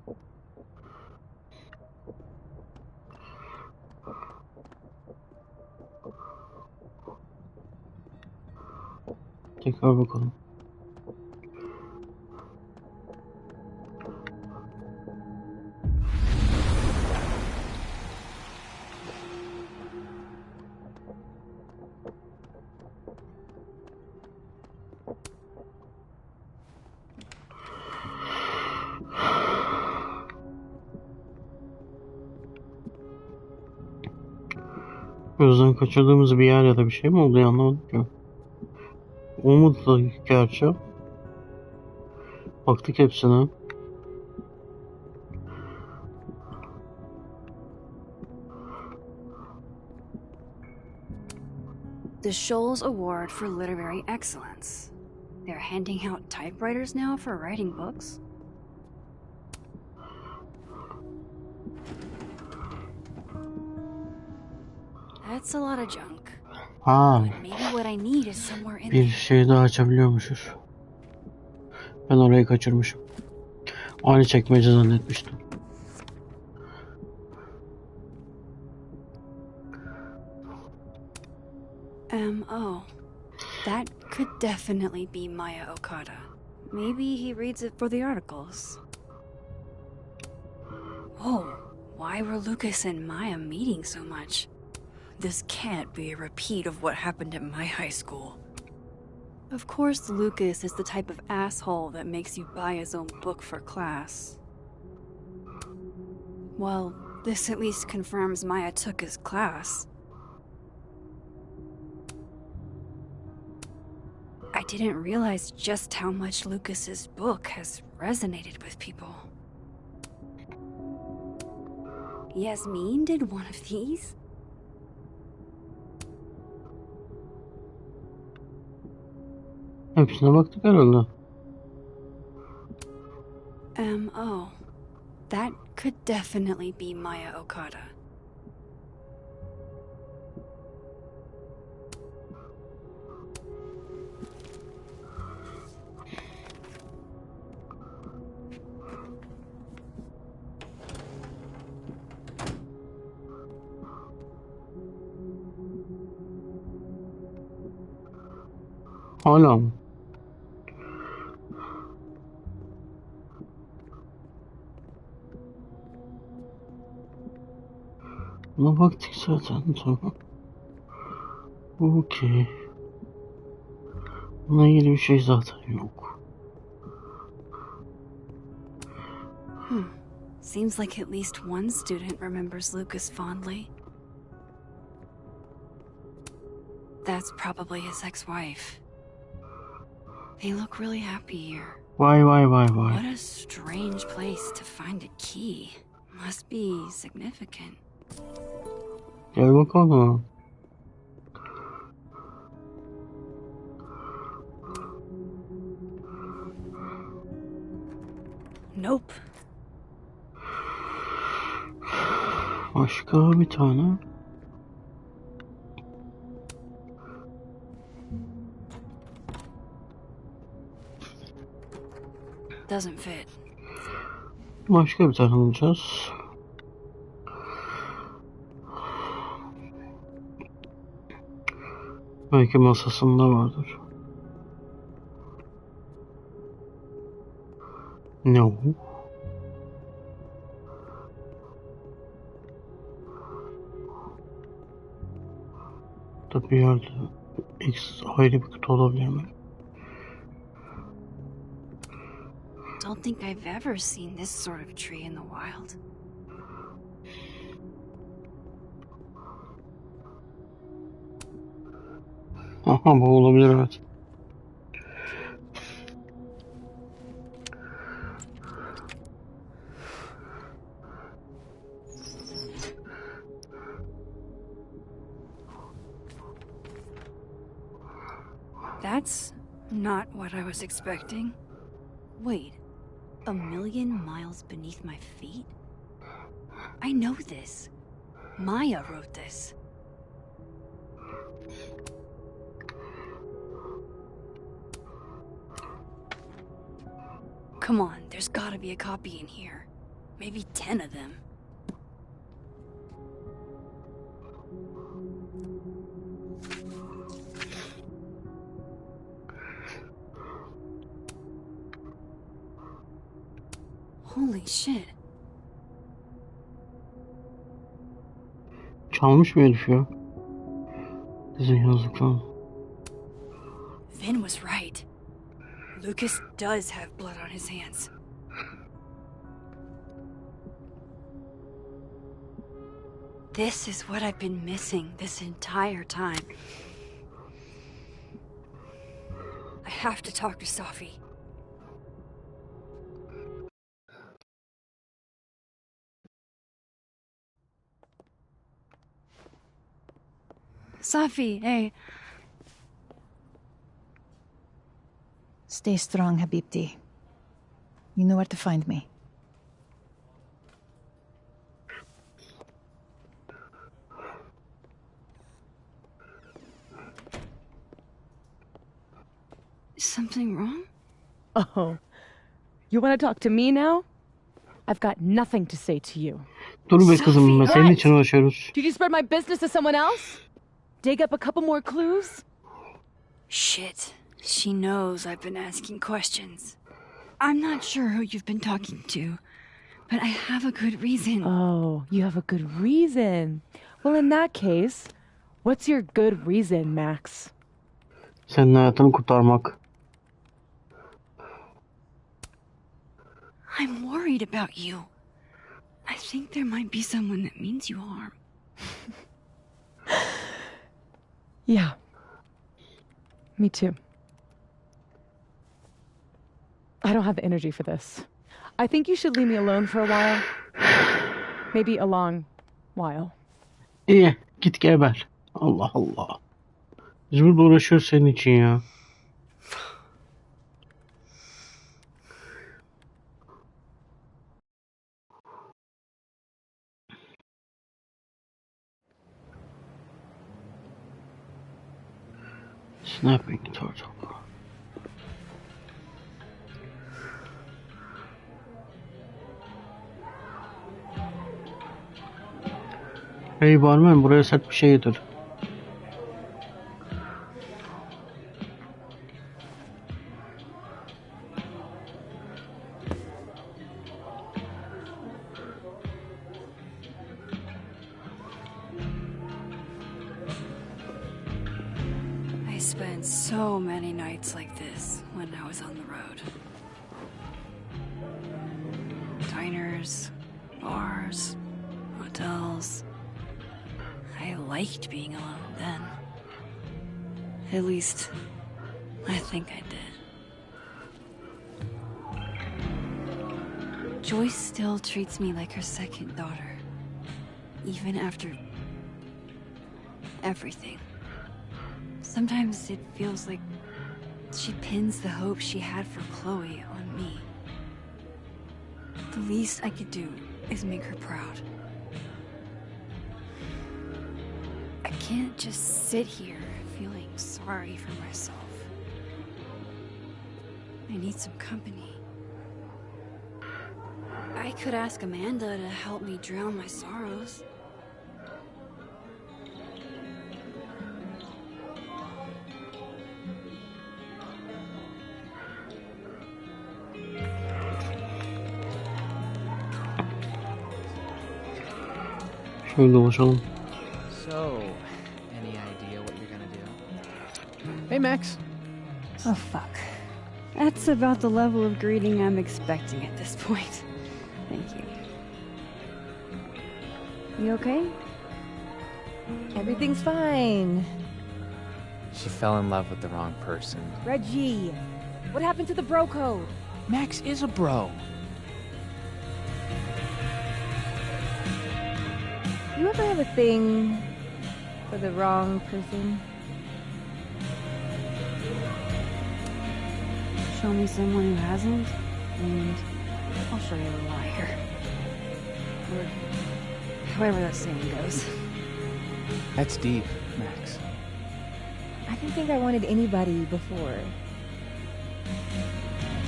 Tekrar bakalım. Gözden kaçırdığımız bir yer ya da bir şey mi oldu ya, anlamadım ki. Umut da gerçi. Baktık hepsine. The Shoals Award for Literary Excellence. They're handing out typewriters now for writing books? That's a lot of junk. Ha, Maybe what I need is somewhere in bir there. şey daha açabiliyormuşuz. Ben orayı kaçırmışım. Aynı çekmece zannetmiştim. M.O. That could definitely be Maya Okada. Maybe he reads it for the articles. Whoa, why were Lucas and Maya meeting so much? This can't be a repeat of what happened at my high school. Of course, Lucas is the type of asshole that makes you buy his own book for class. Well, this at least confirms Maya took his class. I didn't realize just how much Lucas's book has resonated with people. Yasmin did one of these? Hepsine baktık herhalde. M.O. That could definitely be Maya Okada. Hala mı? Buna baktık zaten, tamam. Okey. Buna ilgili bir şey zaten yok. Seems like at least one student remembers Lucas fondly. That's probably his ex-wife. They look really happy here. Vay. What a strange place to find a key. Must be significant. Gel bakalım. Nope. Başka bir tane. Doesn't fit. Başka bir tane bulacağız. Belki masasında vardır. No. Da bir yerde ayrı bir kutu olabilir mi? Don't think I've ever seen this sort of tree in the wild. Aha, bu olabilir, evet. That's not what I was expecting. Wait, 1,000,000 miles beneath my feet? I know this. Maya wrote this. Come on, there's gotta be a copy in here. Maybe 10 of them. Holy shit. Çalmış mı herif ya? Bize yazık lan. Vin was right. Lucas does have blood on his hands. This is what I've been missing this entire time. I have to talk to Safi. Safi, hey. Stay strong, Habibti. You know where to find me. Something wrong? Oh. You want to talk to me now? I've got nothing to say to you. Dur be kızım, senin için uğraşıyoruz. Did you spread my business to someone else? Dig up a couple more clues? Shit. She knows I've been asking questions. I'm not sure who you've been talking to, but I have a good reason. Oh, you have a good reason. Well, in that case, what's your good reason, Max? Senin hayatını kurtarmak. I'm worried about you. I think there might be someone that means you harm. Yeah. Me too. I don't have the energy for this. I think you should leave me alone for a while. Maybe a long while. İyi, git geber. Allah Allah. Biz burada uğraşıyoruz senin için ya. Snapping turtle. Hey barman, buraya sert bir şey getir. I spent so many nights like this when I was on the road. Diners, bars, hotels. I liked being alone then. At least, I think I did. Joyce still treats me like her second daughter. Even after everything. Sometimes it feels like she pins the hope she had for Chloe on me. The least I could do is make her proud. I can't just sit here feeling sorry for myself. I need some company. I could ask Amanda to help me drown my sorrows. Şöyle dolaşalım. So, any idea what you're gonna do? Hey, Max. Oh, fuck. That's about the level of greeting I'm expecting at this point. Thank you. You okay? Everything's fine. She fell in love with the wrong person. Reggie, what happened to the bro code? Max is a bro. a thing for the wrong person? Show me someone who hasn't, and I'll show you a liar. Or however that saying goes. That's deep, Max. I didn't think I wanted anybody before.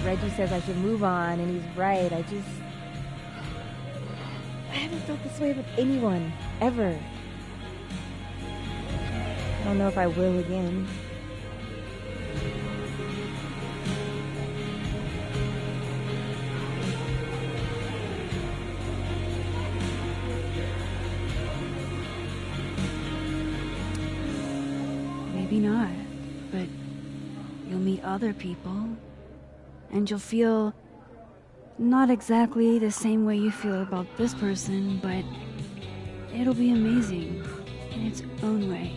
Reggie says I should move on, and he's right. I haven't felt this way with anyone, ever. I don't know if I will again. Maybe not, but you'll meet other people, and you'll feel not exactly the same way you feel about this person, but it'll be amazing in its own way.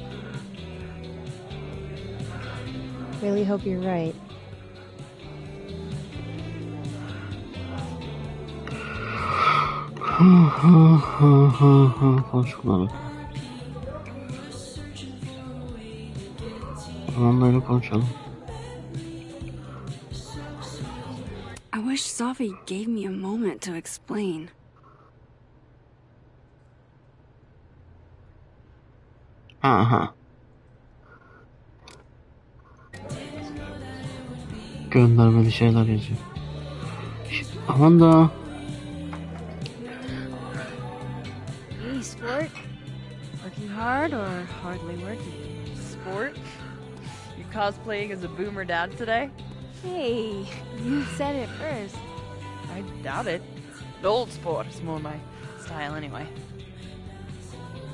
Really hope you're right. Konuşmaları. Onlarla konuşalım. I wish Safi gave me a moment to explain. Aha. Göndermeli şeyler yazıyor. Aman da. Hey, sport. Working hard or hardly working? Sport? You cosplaying as a boomer dad today? Hey, you said it first. I doubt it. The old sport is more my style anyway.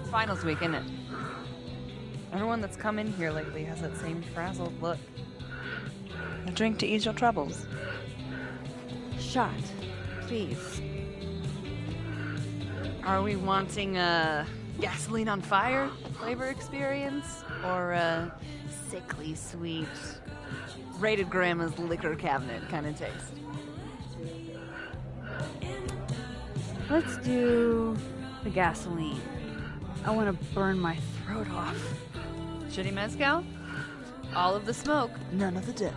It's finals week, isn't it? Everyone that's come in here lately has that same frazzled look. A drink to ease your troubles. Shot, please. Are we wanting a gasoline on fire flavor experience? Or a sickly sweet, rated grandma's liquor cabinet kind of taste? Let's do the gasoline. I want to burn my throat off. Shitty mezcal? All of the smoke, none of the dip.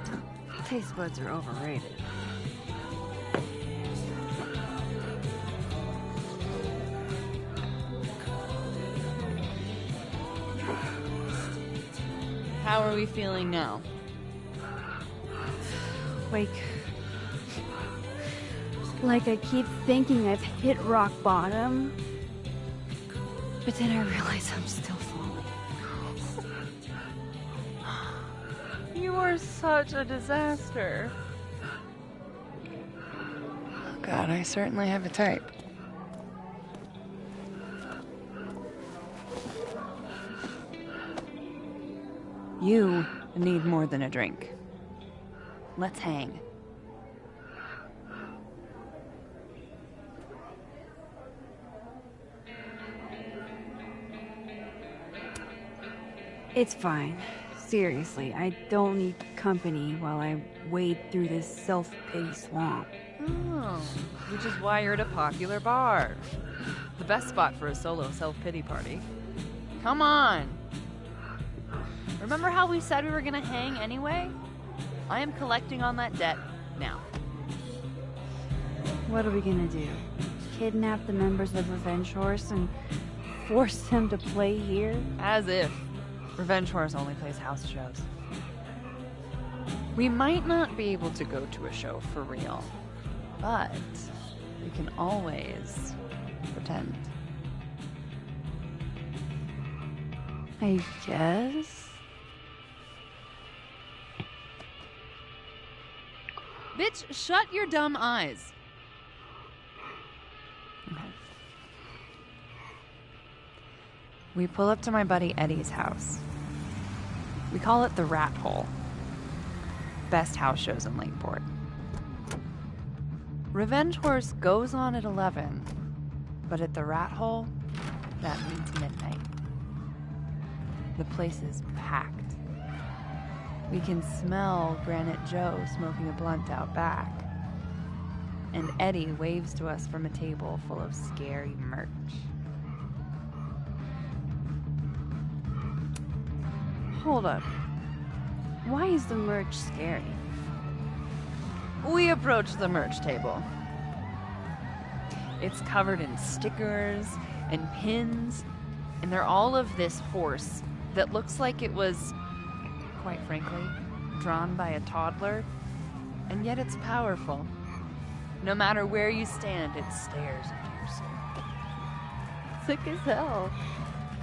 Taste buds are overrated. How are we feeling now? Like I keep thinking I've hit rock bottom, but then I realize I'm still falling. You are such a disaster. Oh God, I certainly have a type. You need more than a drink. Let's hang. It's fine. Seriously, I don't need company while I wade through this self-pity swamp. Oh, which is why you're at a popular bar. The best spot for a solo self-pity party. Come on! Remember how we said we were gonna hang anyway? I am collecting on that debt now. What are we gonna do? Kidnap the members of Revenge Horse and force them to play here? As if. Revenge Horse only plays house shows. We might not be able to go to a show for real, but we can always pretend. I guess? Bitch, shut your dumb eyes. Okay. We pull up to my buddy Eddie's house. We call it the Rat Hole. Best house shows in Lakeport. Revenge Horse goes on at 11, but at the Rat Hole, that means midnight. The place is packed. We can smell Granite Joe smoking a blunt out back. And Eddie waves to us from a table full of scary merch. Hold up. Why is the merch scary? We approach the merch table. It's covered in stickers and pins, and they're all of this horse that looks like it was, quite frankly, drawn by a toddler, and yet it's powerful. No matter where you stand, it stares into your soul. Sick as hell.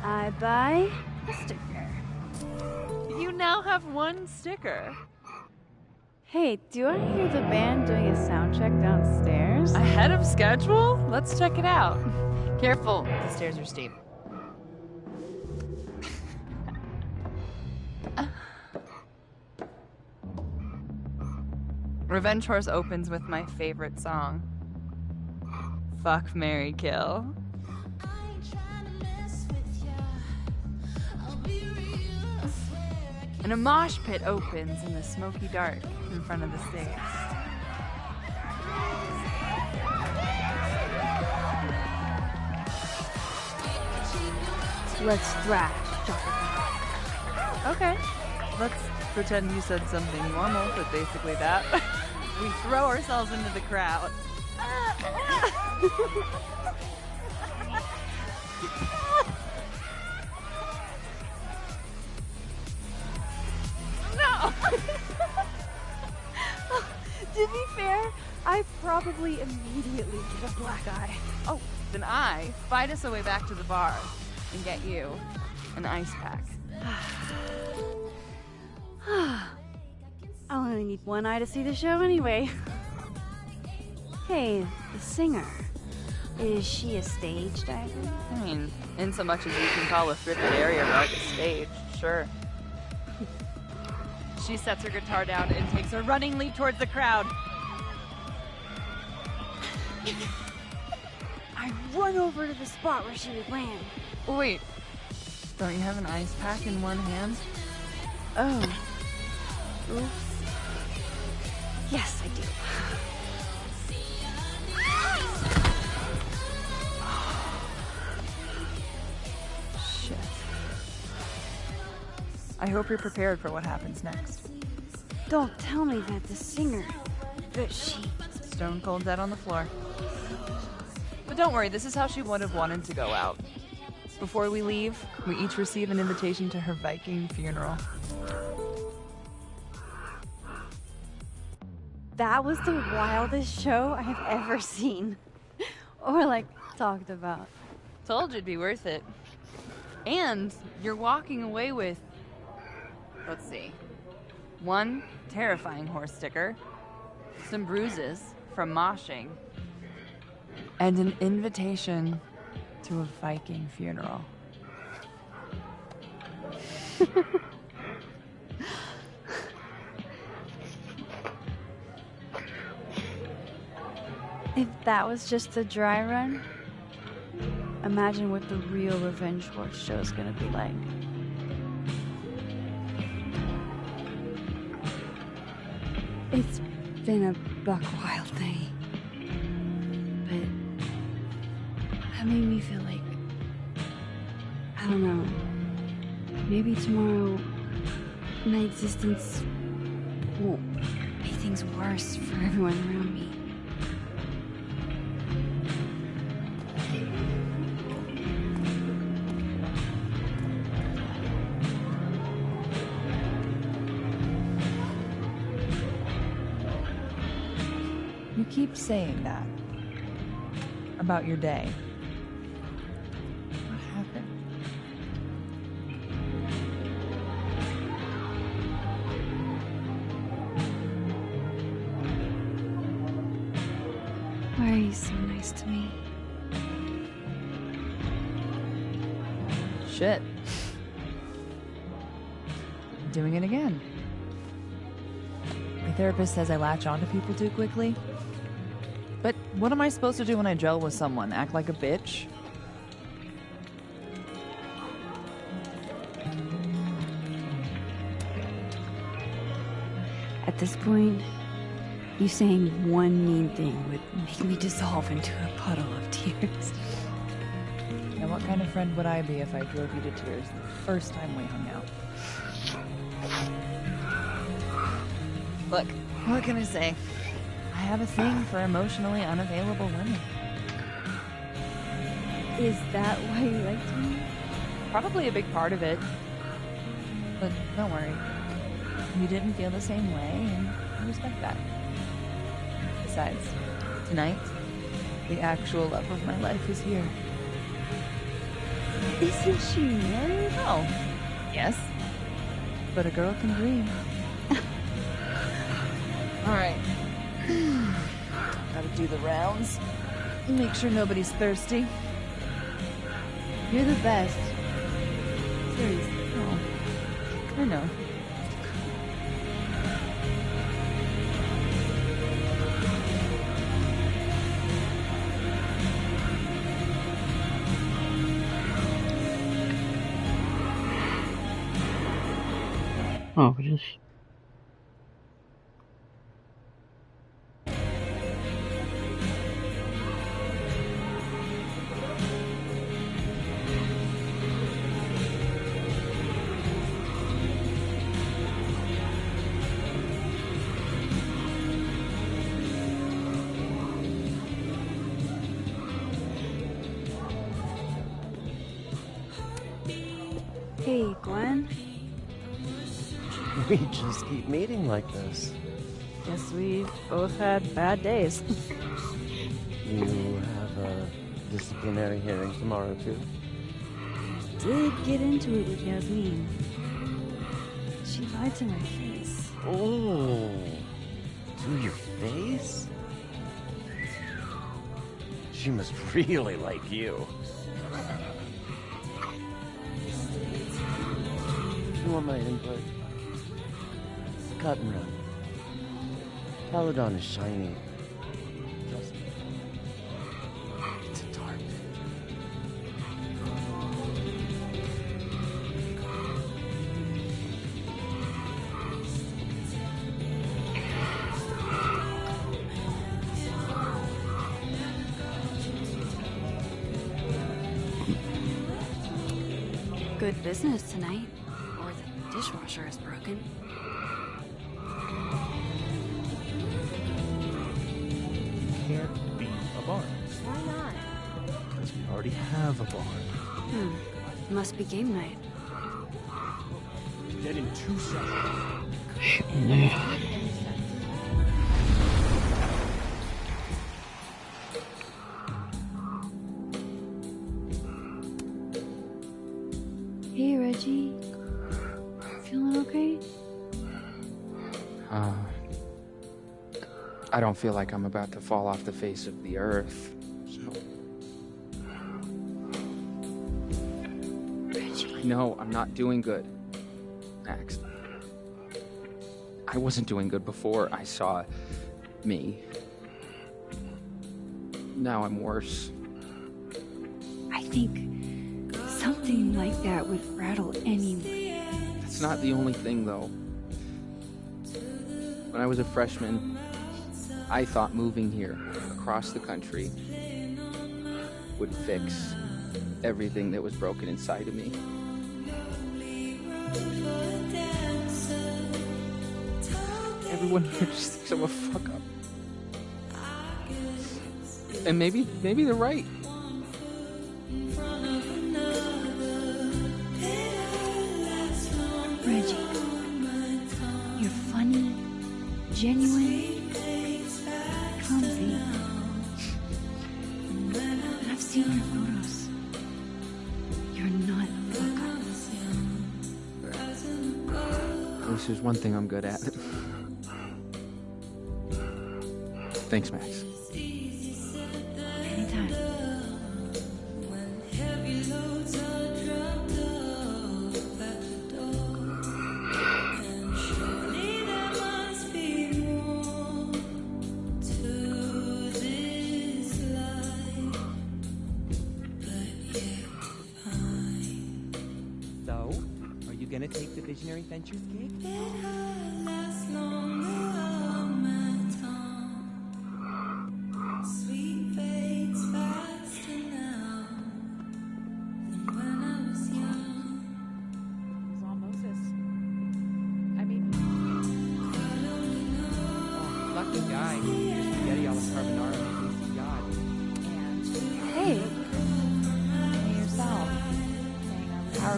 I buy a sticker. You now have one sticker. Hey, do I hear the band doing a sound check downstairs? Ahead of schedule? Let's check it out. Careful, the stairs are steep. Revenge Horse opens with my favorite song. Fuck, Marry, Kill. And a mosh pit opens in the smoky dark in front of the stage. Let's thrash. Okay. Let's pretend you said something normal, but basically that. We throw ourselves into the crowd. No! To be fair, I probably immediately get a black eye. Oh, then I fight us a way back to the bar and get you an ice pack. I'll only need one eye to see the show anyway. Hey, the singer. Is she a stage diver? I mean, in so much as you can call a thrifted area like a stage, sure. She sets her guitar down and takes a running leap towards the crowd. I run over to the spot where she would land. Wait, don't you have an ice pack in one hand? Oh. Oops. Yes, I do. Shit. I hope you're prepared for what happens next. Don't tell me that the singer, that she... Stone cold dead on the floor. But don't worry, this is how she would have wanted to go out. Before we leave, we each receive an invitation to her Viking funeral. That was the wildest show I have ever seen. Or, like, talked about. Told you it'd be worth it. And you're walking away with, let's see, one terrifying horse sticker, some bruises from moshing, and an invitation to a Viking funeral. If that was just a dry run, imagine what the real Revenge Horse show is gonna be like. It's been a buck wild thing, but that made me feel like, I don't know, maybe tomorrow my existence won't make things worse for everyone around me. You keep saying that about your day. What happened? Why are you so nice to me? Shit. Doing it again. My therapist says I latch onto people too quickly. But what am I supposed to do when I gel with someone? Act like a bitch? At this point, you saying one mean thing would make me dissolve into a puddle of tears. Now what kind of friend would I be if I drove you to tears the first time we hung out? Look, what can I say? I have a thing for emotionally unavailable women. Is that why you liked me? Probably a big part of it. But don't worry. You didn't feel the same way, and I respect that. Besides, tonight, the actual love of my life is here. Isn't she married? Oh, yes. But a girl can dream. All right. Gotta do the rounds. Make sure nobody's thirsty. You're the best. Seriously. Oh, I know. Ne yapacağız? Hey, Gwen. We just keep meeting like this. Guess we've both had bad days. You have a disciplinary hearing tomorrow, too? Did get into it with Yasmin. She lied to my face. Oh, to your face? She must really like you. You want my input? Cut and run. Caledon is shiny. Trust me. It's dark. Good business tonight. Or the dishwasher is broken. Can't be a barn. Why not? Because we already have a barn. Must be game night. Dead in 2 seconds. Şimdi Hey, Reggie. Feeling okay? I don't feel like I'm about to fall off the face of the earth, so... Reggie. No, I'm not doing good, Max. I wasn't doing good before I saw me. Now I'm worse. I think something like that would rattle anyone. That's not the only thing, though. When I was a freshman, I thought moving here, across the country, would fix everything that was broken inside of me. Everyone here just thinks I'm a fuck-up. And maybe they're right. Reggie, you're funny, genuine, clumsy. But I've seen your photos. You're not a fuck-up. At least there's one thing I'm good at. Thanks, Max. Anytime. So, are you gonna take the Visionary Ventures gig?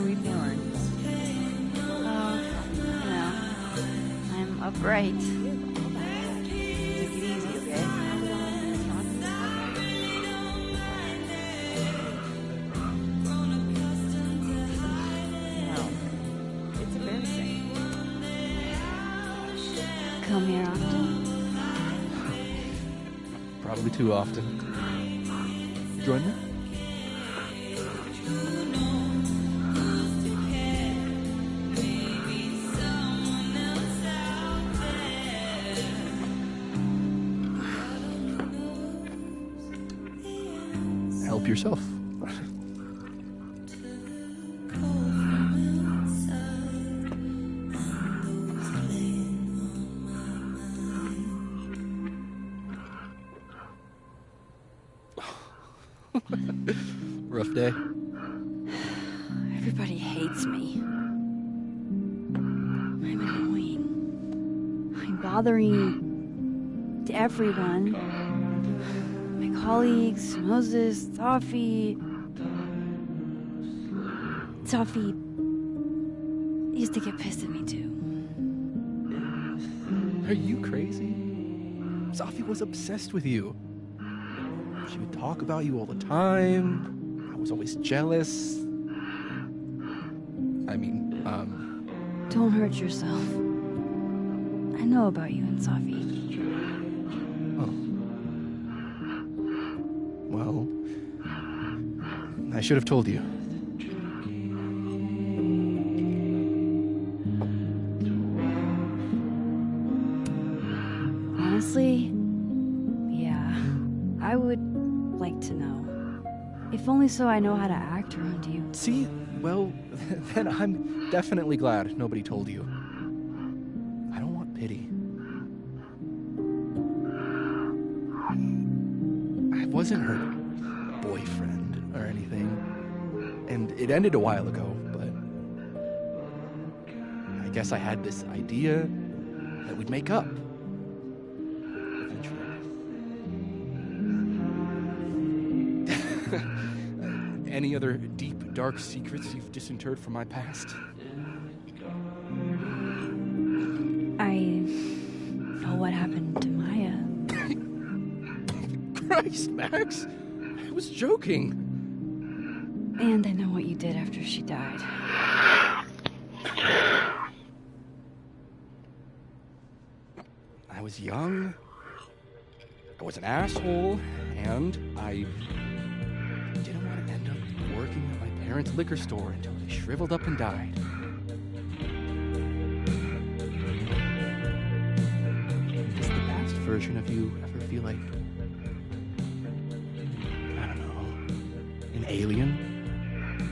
we feeling? Oh, I'm upright. Take it easy, okay? No. It's embarrassing. Come here often? Probably too often. Join me? Help yourself. Rough day. Everybody hates me. I'm annoying. I'm bothering everyone. My colleagues, Moses, Safi. Safi used to get pissed at me too. Are you crazy? Safi was obsessed with you. She would talk about you all the time. I was always jealous. I mean, Don't hurt yourself. I know about you and Safi. Oh. Well, I should have told you. Honestly, yeah, I would like to know. If only so I know how to act around you. See, well, then I'm definitely glad nobody told you. I don't want pity. I wasn't her boyfriend or anything, and it ended a while ago, but I guess I had this idea that we'd make up. Any other deep, dark secrets you've disinterred from my past? I know what happened to Maya. Christ, Max! I was joking. And I know what you did after she died. I was young, I was an asshole, and I didn't want to end up working at my parents' liquor store until they shriveled up and died. Does the past version of you ever feel like, I don't know, an alien?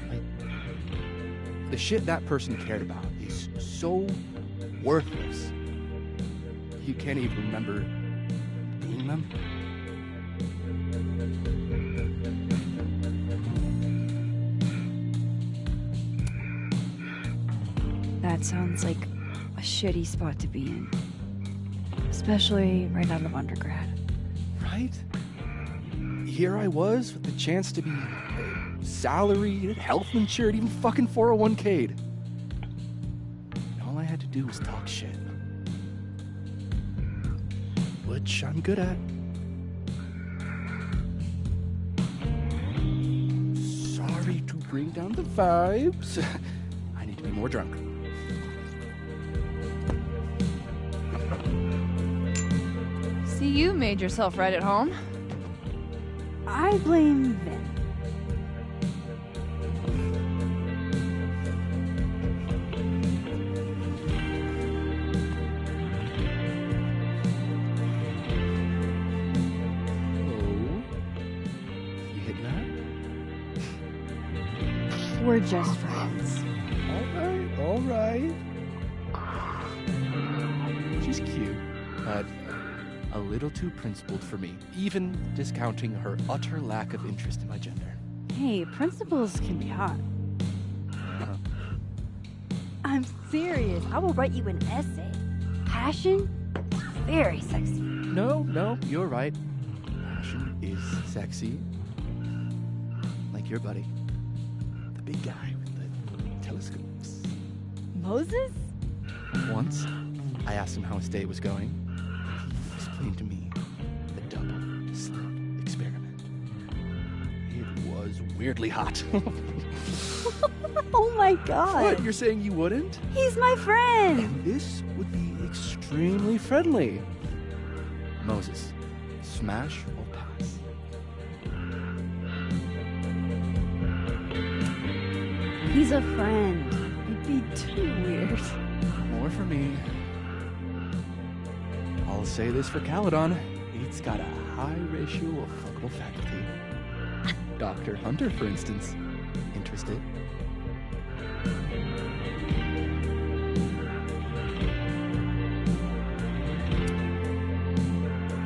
Like, the shit that person cared about is so worthless. You can't even remember being them. That sounds like a shitty spot to be in. Especially right out of undergrad. Right? Here I was with the chance to be salaried, health insured, even fucking 401k'd. And all I had to do was talk shit. Which I'm good at. Sorry to bring down the vibes. I need to be more drunk. See, you made yourself right at home. I blame Vin. We're just friends. All right. She's cute, but a little too principled for me, even discounting her utter lack of interest in my gender. Hey, principals can be hot. I'm serious. I will write you an essay. Passion? Very sexy. No, you're right. Passion is sexy. Like your buddy. The big guy with the telescopes. Moses? Once, I asked him how his day was going. He explained to me the double slit experiment. It was weirdly hot. Oh my god. What? You're saying you wouldn't? He's my friend. And this would be extremely friendly. Moses, smash or pass? He's a friend. It'd be too weird. More for me. I'll say this for Caledon. It's got a high ratio of fuckable faculty. Dr. Hunter, for instance. Interested?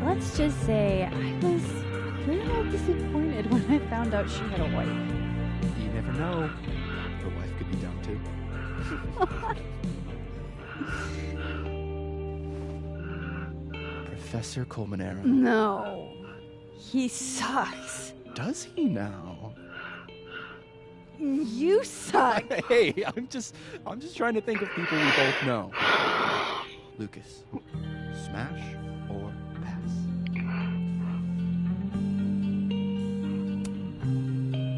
Let's just say I was a little disappointed when I found out she had a wife. You never know. Her wife could be dumb too. Professor Colmenero. No. He sucks. Does he now? You suck. Hey, I'm just trying to think of people we both know. Lucas, smash or pass?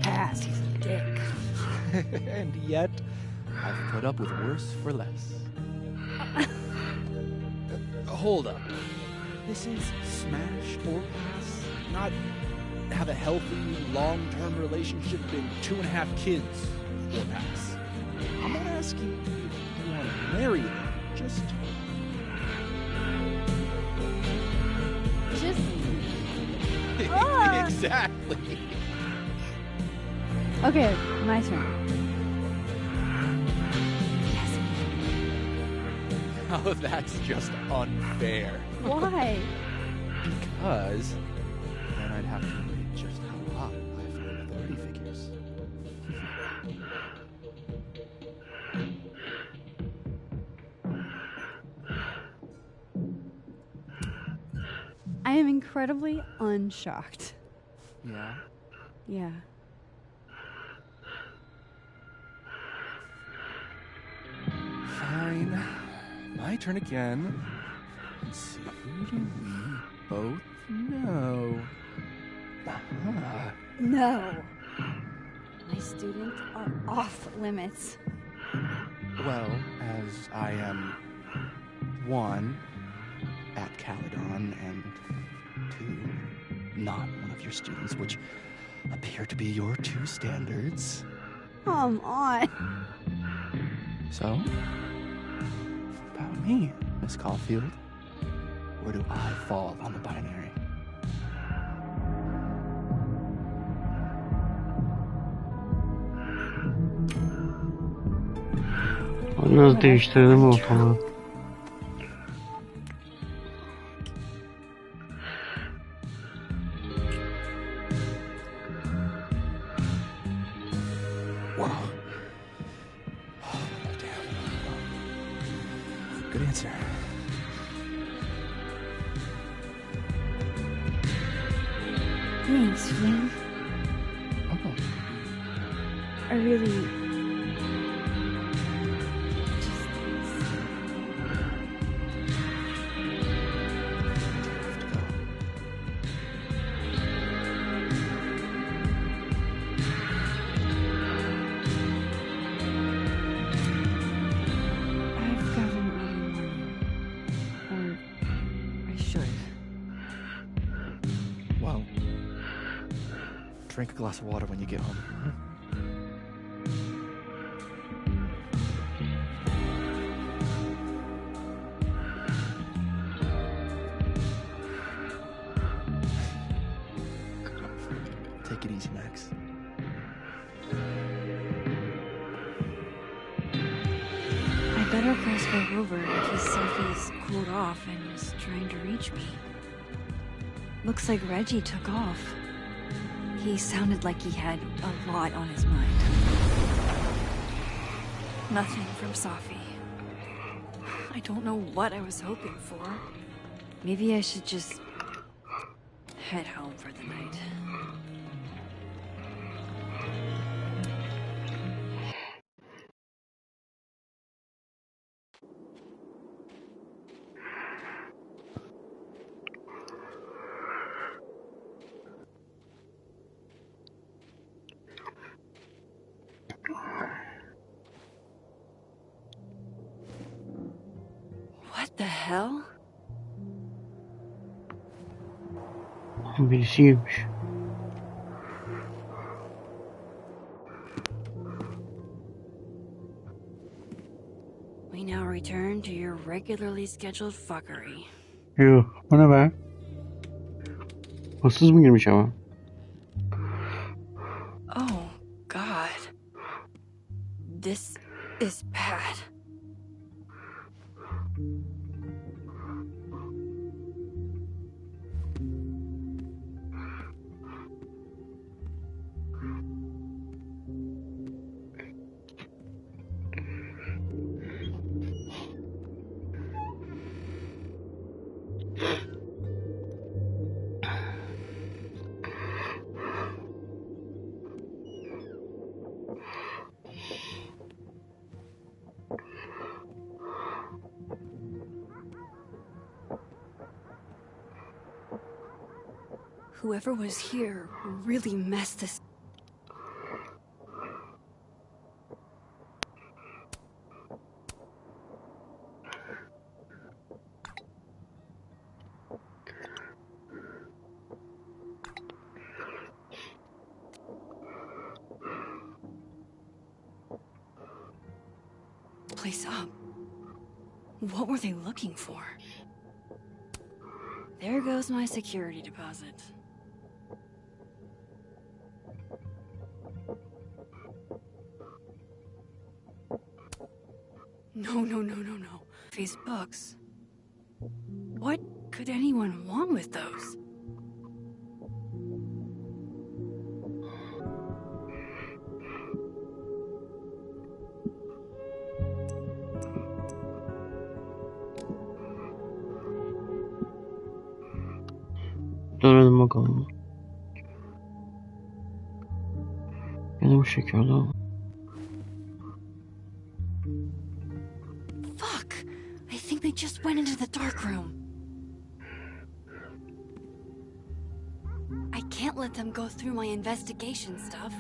Pass. He's a dick. And yet, I've put up with worse for less. Hold up. This is smash or pass, not have a healthy, long-term relationship and 2.5 kids or pass. I'm not asking if you want to marry them, just exactly. Okay, my turn. Oh, that's just unfair. Why? Because then I'd have to admit just how hot I find authority figures. I am incredibly unshocked. Yeah? Yeah. Fine. My turn again. Let's see, who do we both know? Aha. No. My students are off limits. Well, as I am 1 at Caledon and 2 not one of your students, which appear to be your 2 standards. Come on. So, what about me, Miss Caulfield? Where do I fall on the binary? Biraz değiştirdim ortamı. Whoa. Oh, damn. Good answer. Thanks, Flynn. Oh. I really... Well, drink a glass of water when you get home. Take it easy, Max. I better cross back over because Safi's cooled off and is trying to reach me. Looks like Reggie took off. He sounded like he had a lot on his mind. Nothing from Safi. I don't know what I was hoping for. Maybe I should just head home for the night. The hell? Birisi girmiş. We now return to your regularly scheduled fuckery. Yuh, bu ne be? Hırsız mı girmiş ama? Oh, God. This is bad. Whoever was here really messed this. Place up. What were they looking for? There goes my security deposit. No. These books. What could anyone want with those? Dönelim bakalım. Yine bu şekilde ama. I think they just went into the dark room. I can't let them go through my investigation stuff.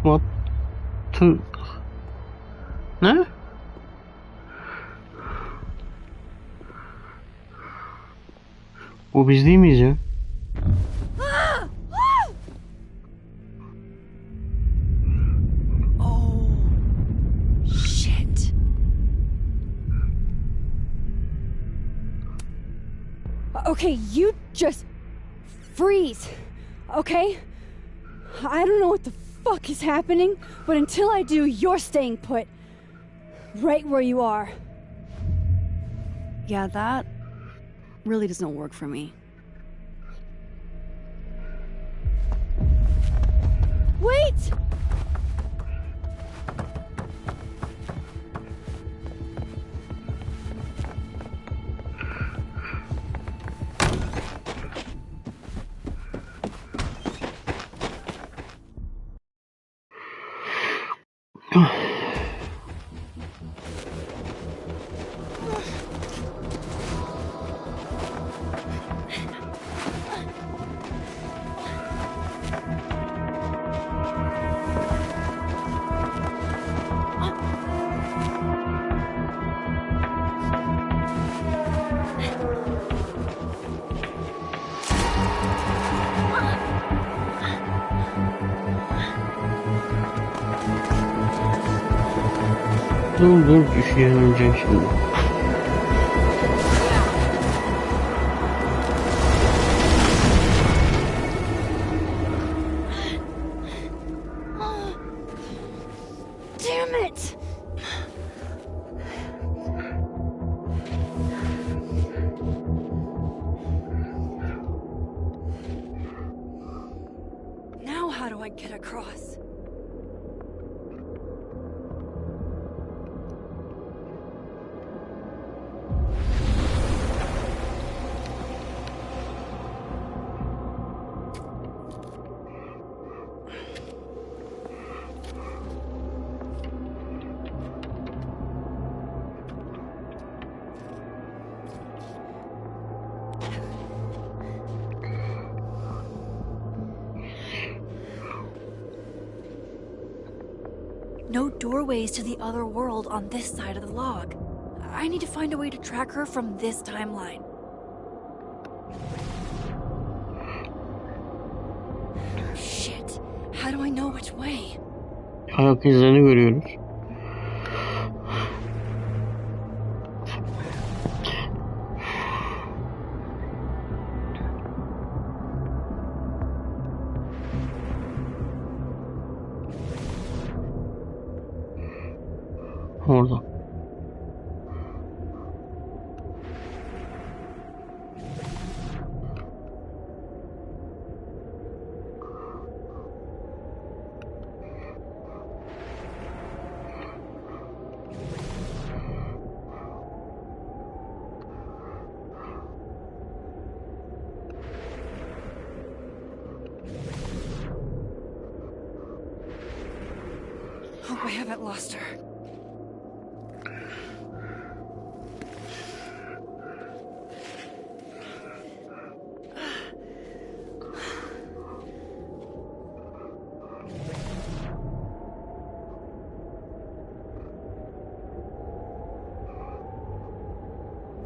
What? Ne? Bu biz değil miyiz ya? Oh, shit. Okay, you just freeze, okay? I don't know what the fuck is happening, but until I do, you're staying put. Right where you are. Yeah, that really doesn't work for me. Wait! Dur düşüyebileceğim şimdi. Damn it! Now how do I get across? No doorways to the other world on this side of the log. I need to find a way to track her from this timeline. Shit. How do I know which way? Ayak izlerini görüyoruz. Orada. Hope I haven't lost her.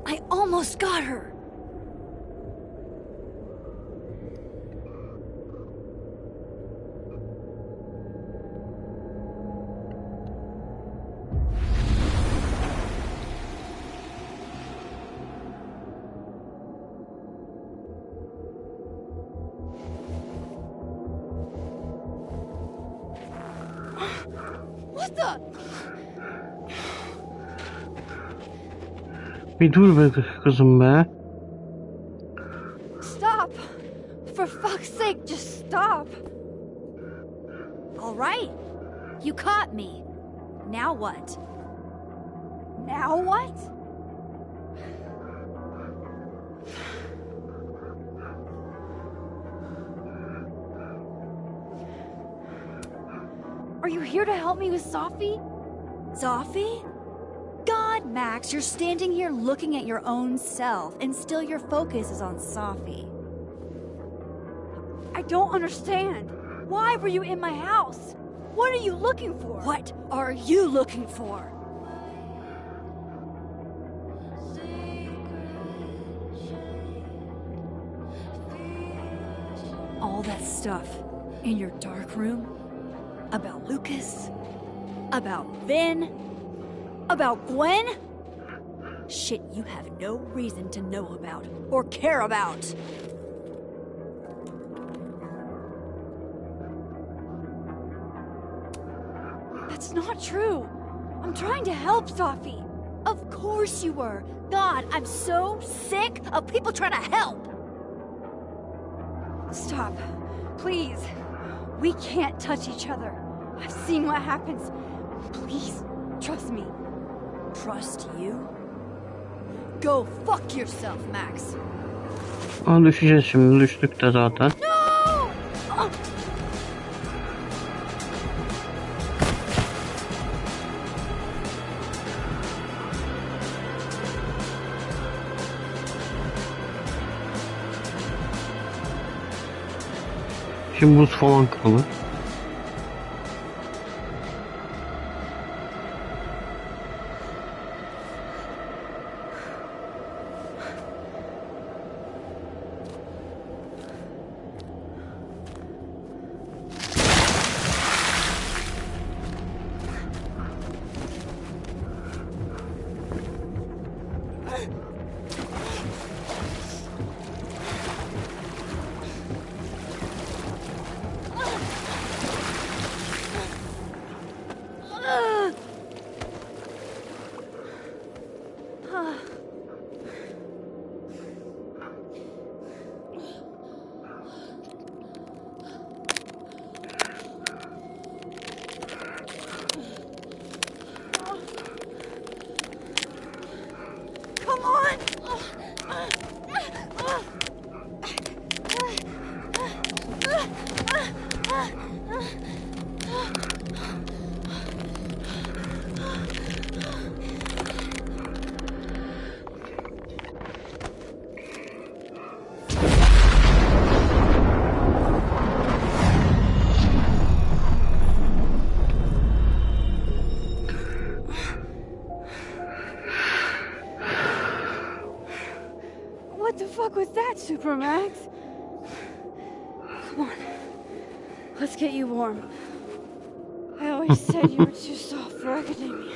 I almost got her! What the? Bir dur be kızım be. Stop! For fuck's sake, just stop! All right. You caught me. Now what? Now what? Are you here to help me with Safi? Safi? God, Max, you're standing here looking at your own self, and still your focus is on Safi. I don't understand. Why were you in my house? What are you looking for? What are you looking for? All that stuff in your dark room? About Lucas? About Vin? About Gwen? Shit you have no reason to know about or care about. That's not true. I'm trying to help, Safi. Of course you were. God, I'm so sick of people trying to help. Stop. Please. We can't touch each other. I've seen what happens. Please, trust me. Trust you? Go fuck yourself, Max. Aa, düşeceğiz şimdi. Düştük de zaten. No! Oh. Şimdi buz falan kalır. over, Max. Come on. Let's get you warm. I always said you were too soft for academia.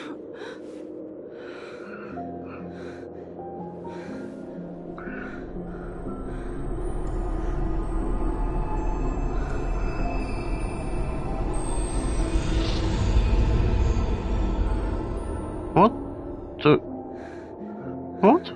What? What?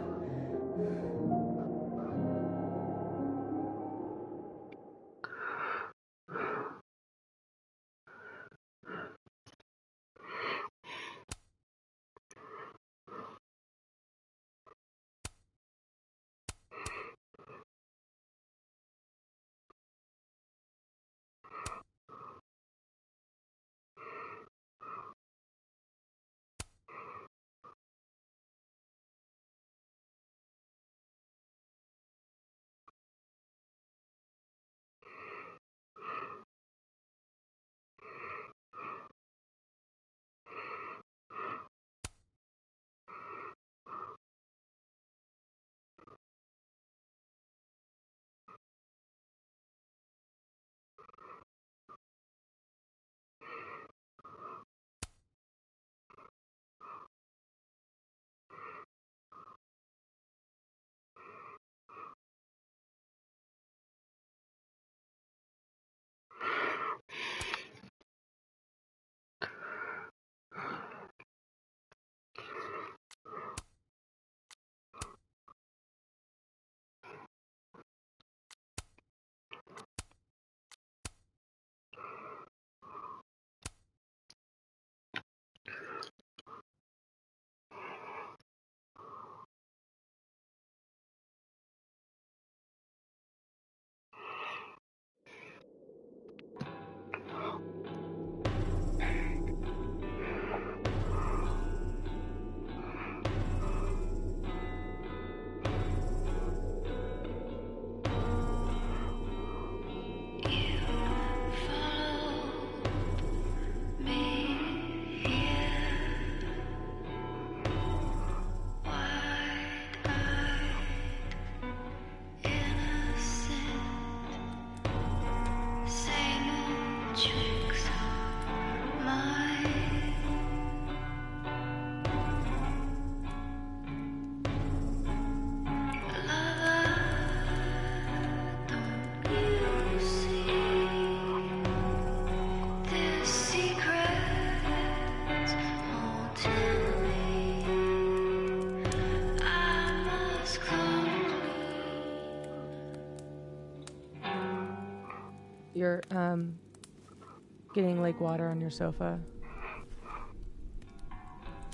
You're, getting lake water on your sofa.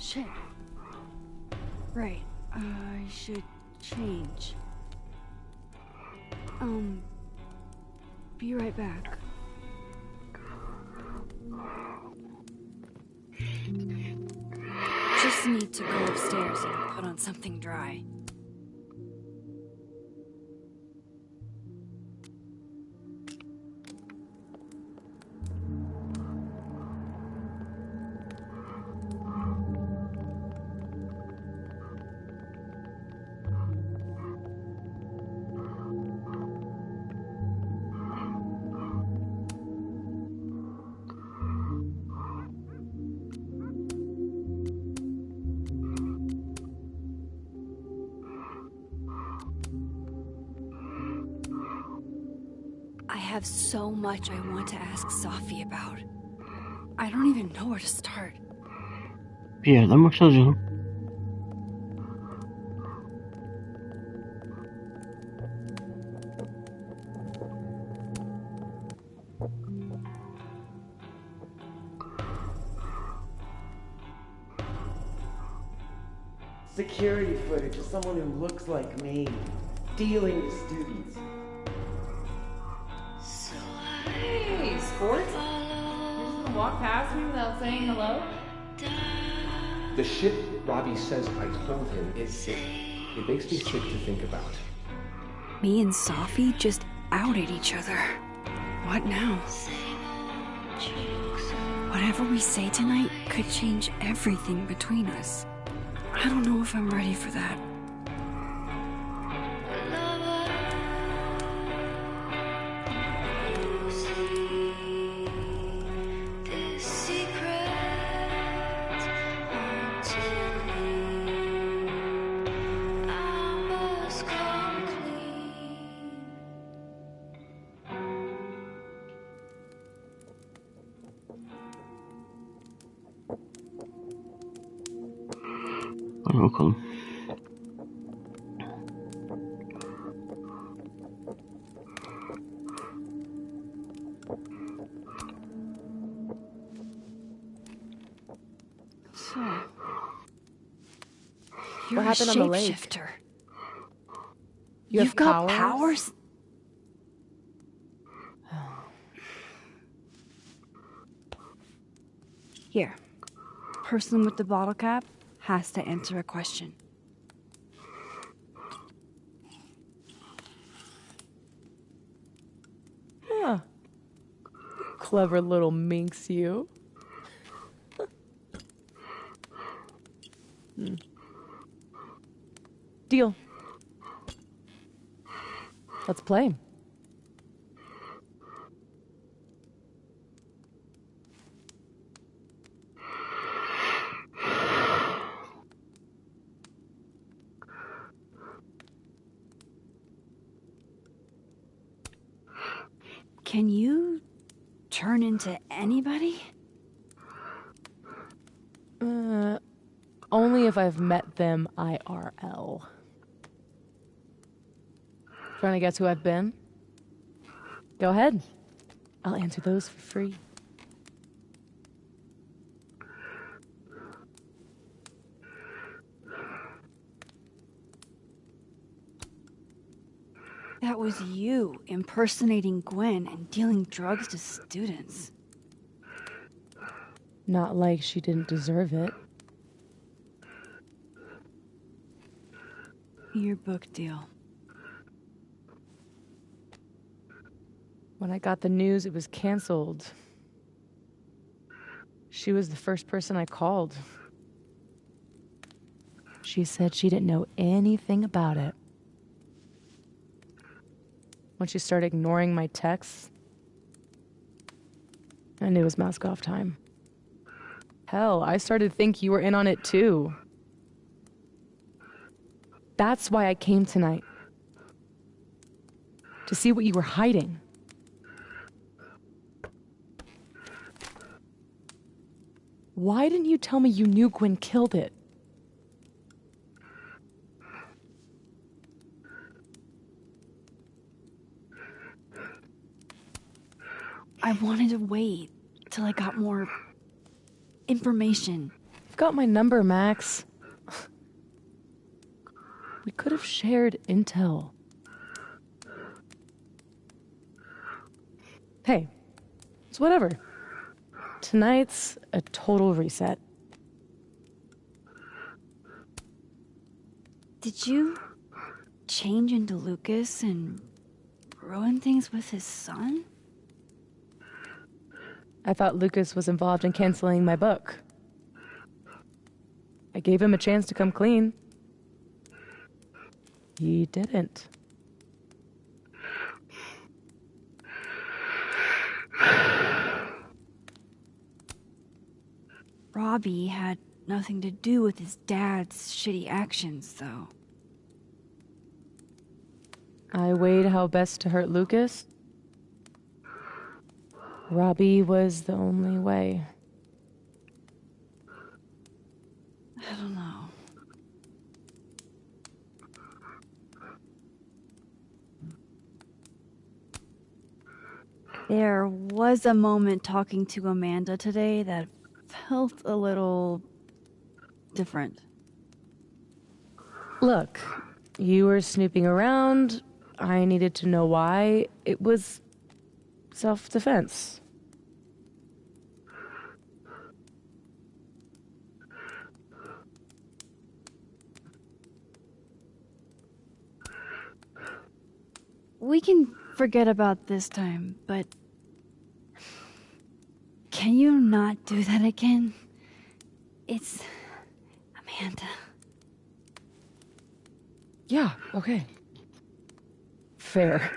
Shit. Right. I should change. Be right back. Just need to go upstairs and put on something dry. I have so much I want to ask Safi about. I don't even know where to start. Bir yerden başlayalım canım. Security footage of someone who looks like me, dealing with students. Hey, sports? You're just gonna walk past me without saying hello? The shit Robbie says I told him, it makes me sick to think about. Me and Safi just outed each other. What now? Whatever we say tonight could change everything between us. I don't know if I'm ready for that. Hadi bakalım. So, What you're a happened on the lake? shapeshifter. You've got powers? Here. Person with the bottle cap has to answer a question. Huh. Clever little minx, you. Deal. Let's play. Can you turn into anybody? Only if I've met them IRL. Trying to guess who I've been? Go ahead. I'll answer those for free. That was you impersonating Gwen and dealing drugs to students. Not like she didn't deserve it. Your book deal. When I got the news it was canceled, she was the first person I called. She said she didn't know anything about it. When she started ignoring my texts, I knew it was mask off time. Hell, I started to think you were in on it too. That's why I came tonight. To see what you were hiding. Why didn't you tell me you knew Gwen killed it? I wanted to wait till I got more information. You've got my number, Max. We could have shared intel. Hey, it's whatever. Tonight's a total reset. Did you change into Lucas and ruin things with his son? I thought Lucas was involved in canceling my book. I gave him a chance to come clean. He didn't. Robbie had nothing to do with his dad's shitty actions, though. I weighed how best to hurt Lucas. Robbie was the only way. I don't know. There was a moment talking to Amanda today that felt a little different. Look, you were snooping around. I needed to know why. It was self-defense. We can forget about this time, but can you not do that again? It's Amanda. Yeah, okay. Fair.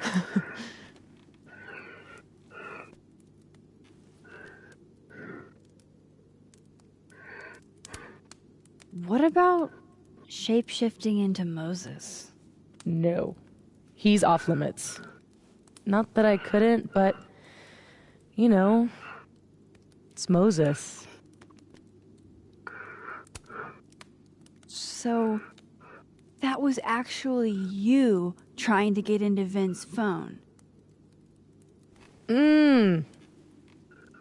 What about shape-shifting into Moses? No. He's off limits. Not that I couldn't, but, you know, it's Moses. So, that was actually you trying to get into Vin's phone.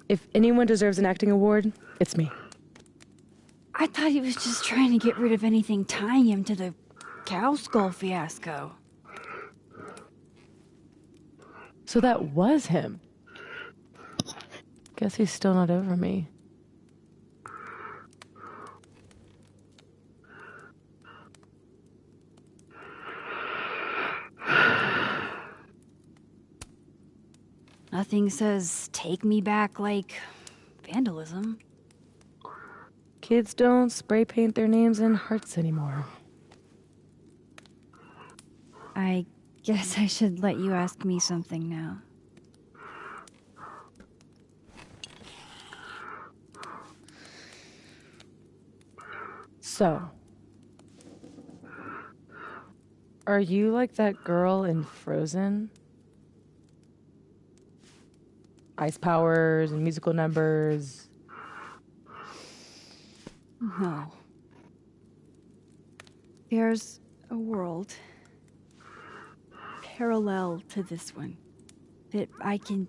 If anyone deserves an acting award, it's me. I thought he was just trying to get rid of anything tying him to the cow skull fiasco. So that was him. Guess he's still not over me. Nothing says take me back like vandalism. Kids don't spray paint their names in hearts anymore. I guess I should let you ask me something now. So, are you like that girl in Frozen? Ice powers and musical numbers. No. There's a world parallel to this one that I can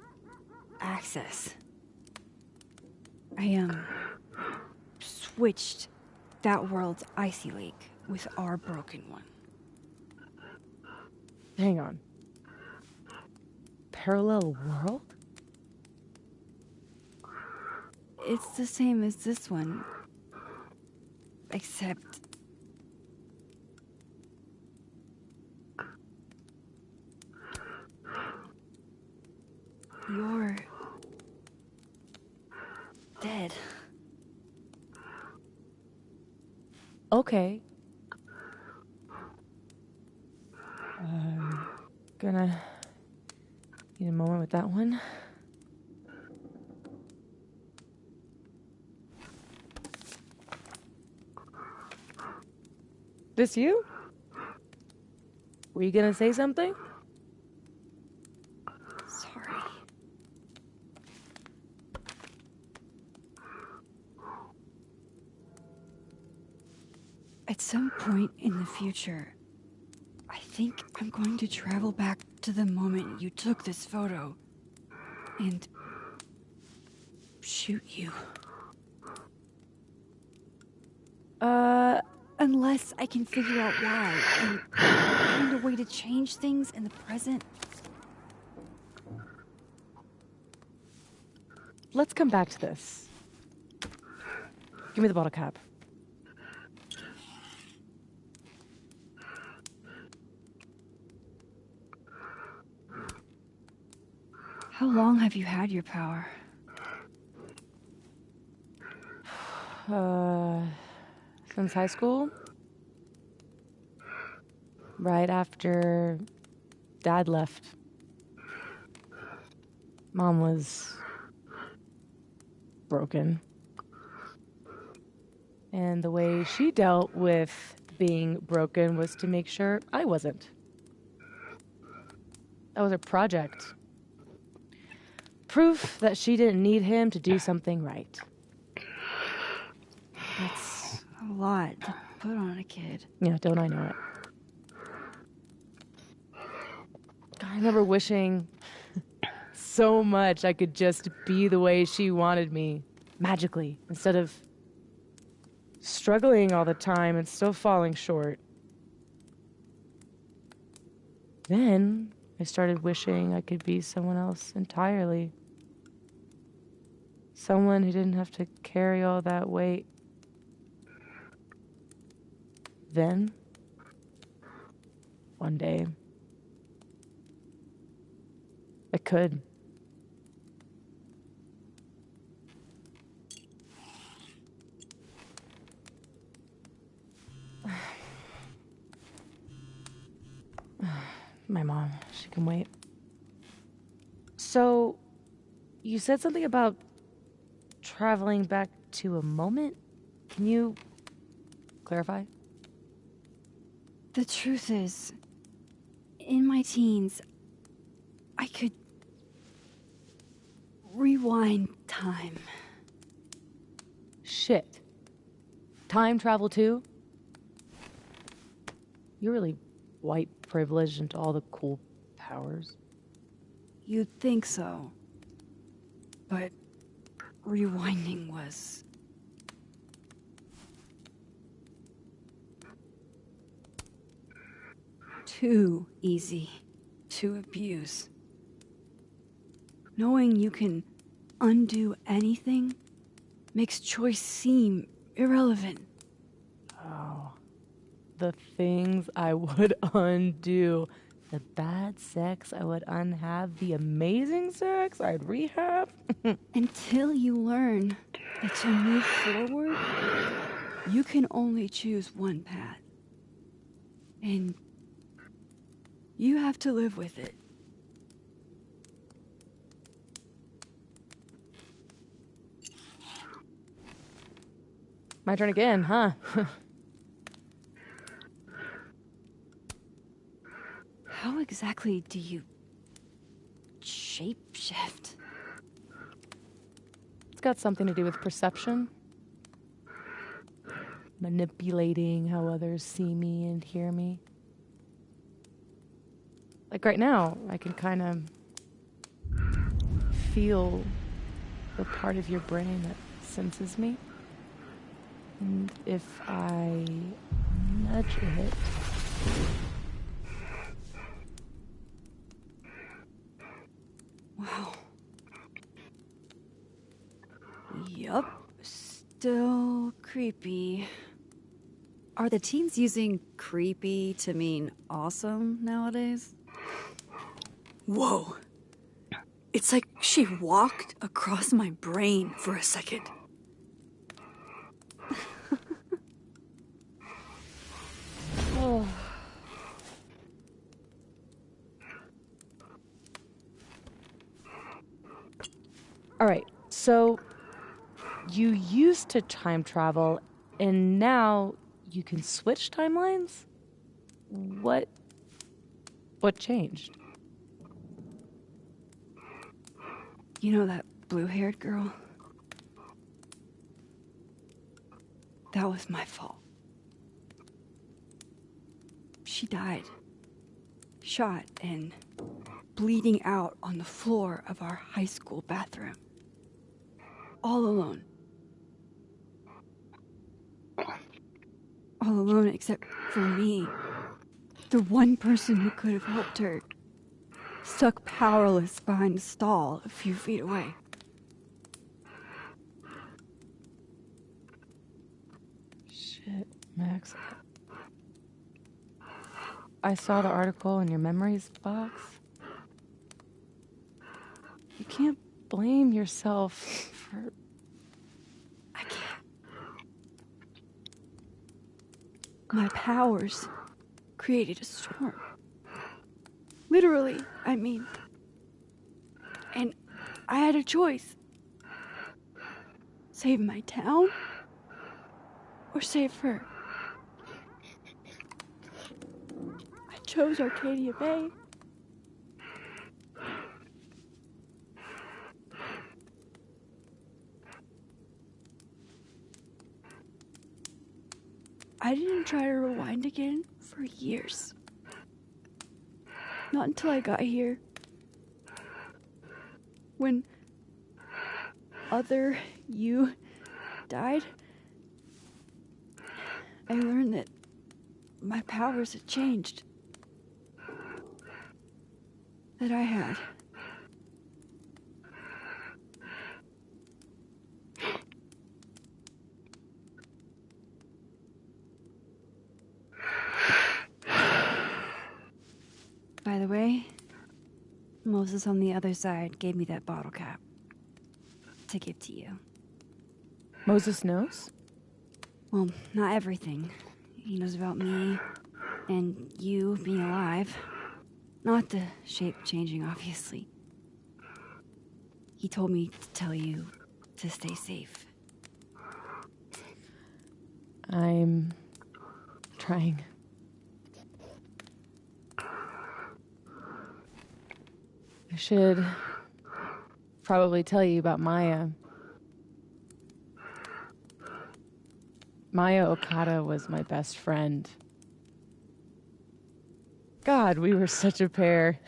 access. I switched that world's icy lake with our broken one. Hang on. Parallel world? It's the same as this one, except you're dead. Okay. Gonna need a moment with that one. This you? Were you gonna say something? Sorry. At some point in the future, I think I'm going to travel back to the moment you took this photo and shoot you. Unless I can figure out why and find a way to change things in the present. Let's come back to this. Give me the bottle cap. How long have you had your power? Since high school? Right after Dad left. Mom was broken. And the way she dealt with being broken was to make sure I wasn't. That was her project. Proof that she didn't need him to do something right. That's a lot to put on a kid. Yeah, don't I know it? God, I remember wishing so much I could just be the way she wanted me, magically, instead of struggling all the time and still falling short. Then I started wishing I could be someone else entirely. Someone who didn't have to carry all that weight. Then, one day, I could. My mom, she can wait. So, you said something about traveling back to a moment? Can you clarify? The truth is, in my teens, I could rewind time. Shit. Time travel too? You're really white privileged into all the cool powers. You'd think so. But rewinding was... too easy to abuse. Knowing you can undo anything makes choice seem irrelevant. Oh, the things I would undo. The bad sex I would unhave, the amazing sex I'd rehab. Until you learn that to move forward, you can only choose one path. And you have to live with it. My turn again, huh? How exactly do you shapeshift? It's got something to do with perception. Manipulating how others see me and hear me. Like right now, I can kind of feel the part of your brain that senses me. And if I nudge it... Wow. Yup. Still creepy. Are the teens using creepy to mean awesome nowadays? Whoa. It's like she walked across my brain for a second. Oh. All right, so you used to time travel, and now you can switch timelines? What changed? You know that blue-haired girl? That was my fault. She died. Shot and bleeding out on the floor of our high school bathroom. All alone. All alone except for me. The one person who could have helped her. Stuck powerless behind a stall a few feet away. Shit, Max. I saw the article in your memories box. You can't blame yourself for... I can't. My powers created a storm. Literally, I mean. And I had a choice. Save my town or save her. I chose Arcadia Bay. I didn't try to rewind again for years. Not until I got here. When other you died, I learned that my powers had changed. That I had. By the way, Moses on the other side gave me that bottle cap to give to you. Moses knows? Well, not everything. He knows about me and you being alive. Not the shape changing, obviously. He told me to tell you to stay safe. I'm trying. I should probably tell you about Maya. Maya Okada was my best friend. God, we were such a pair.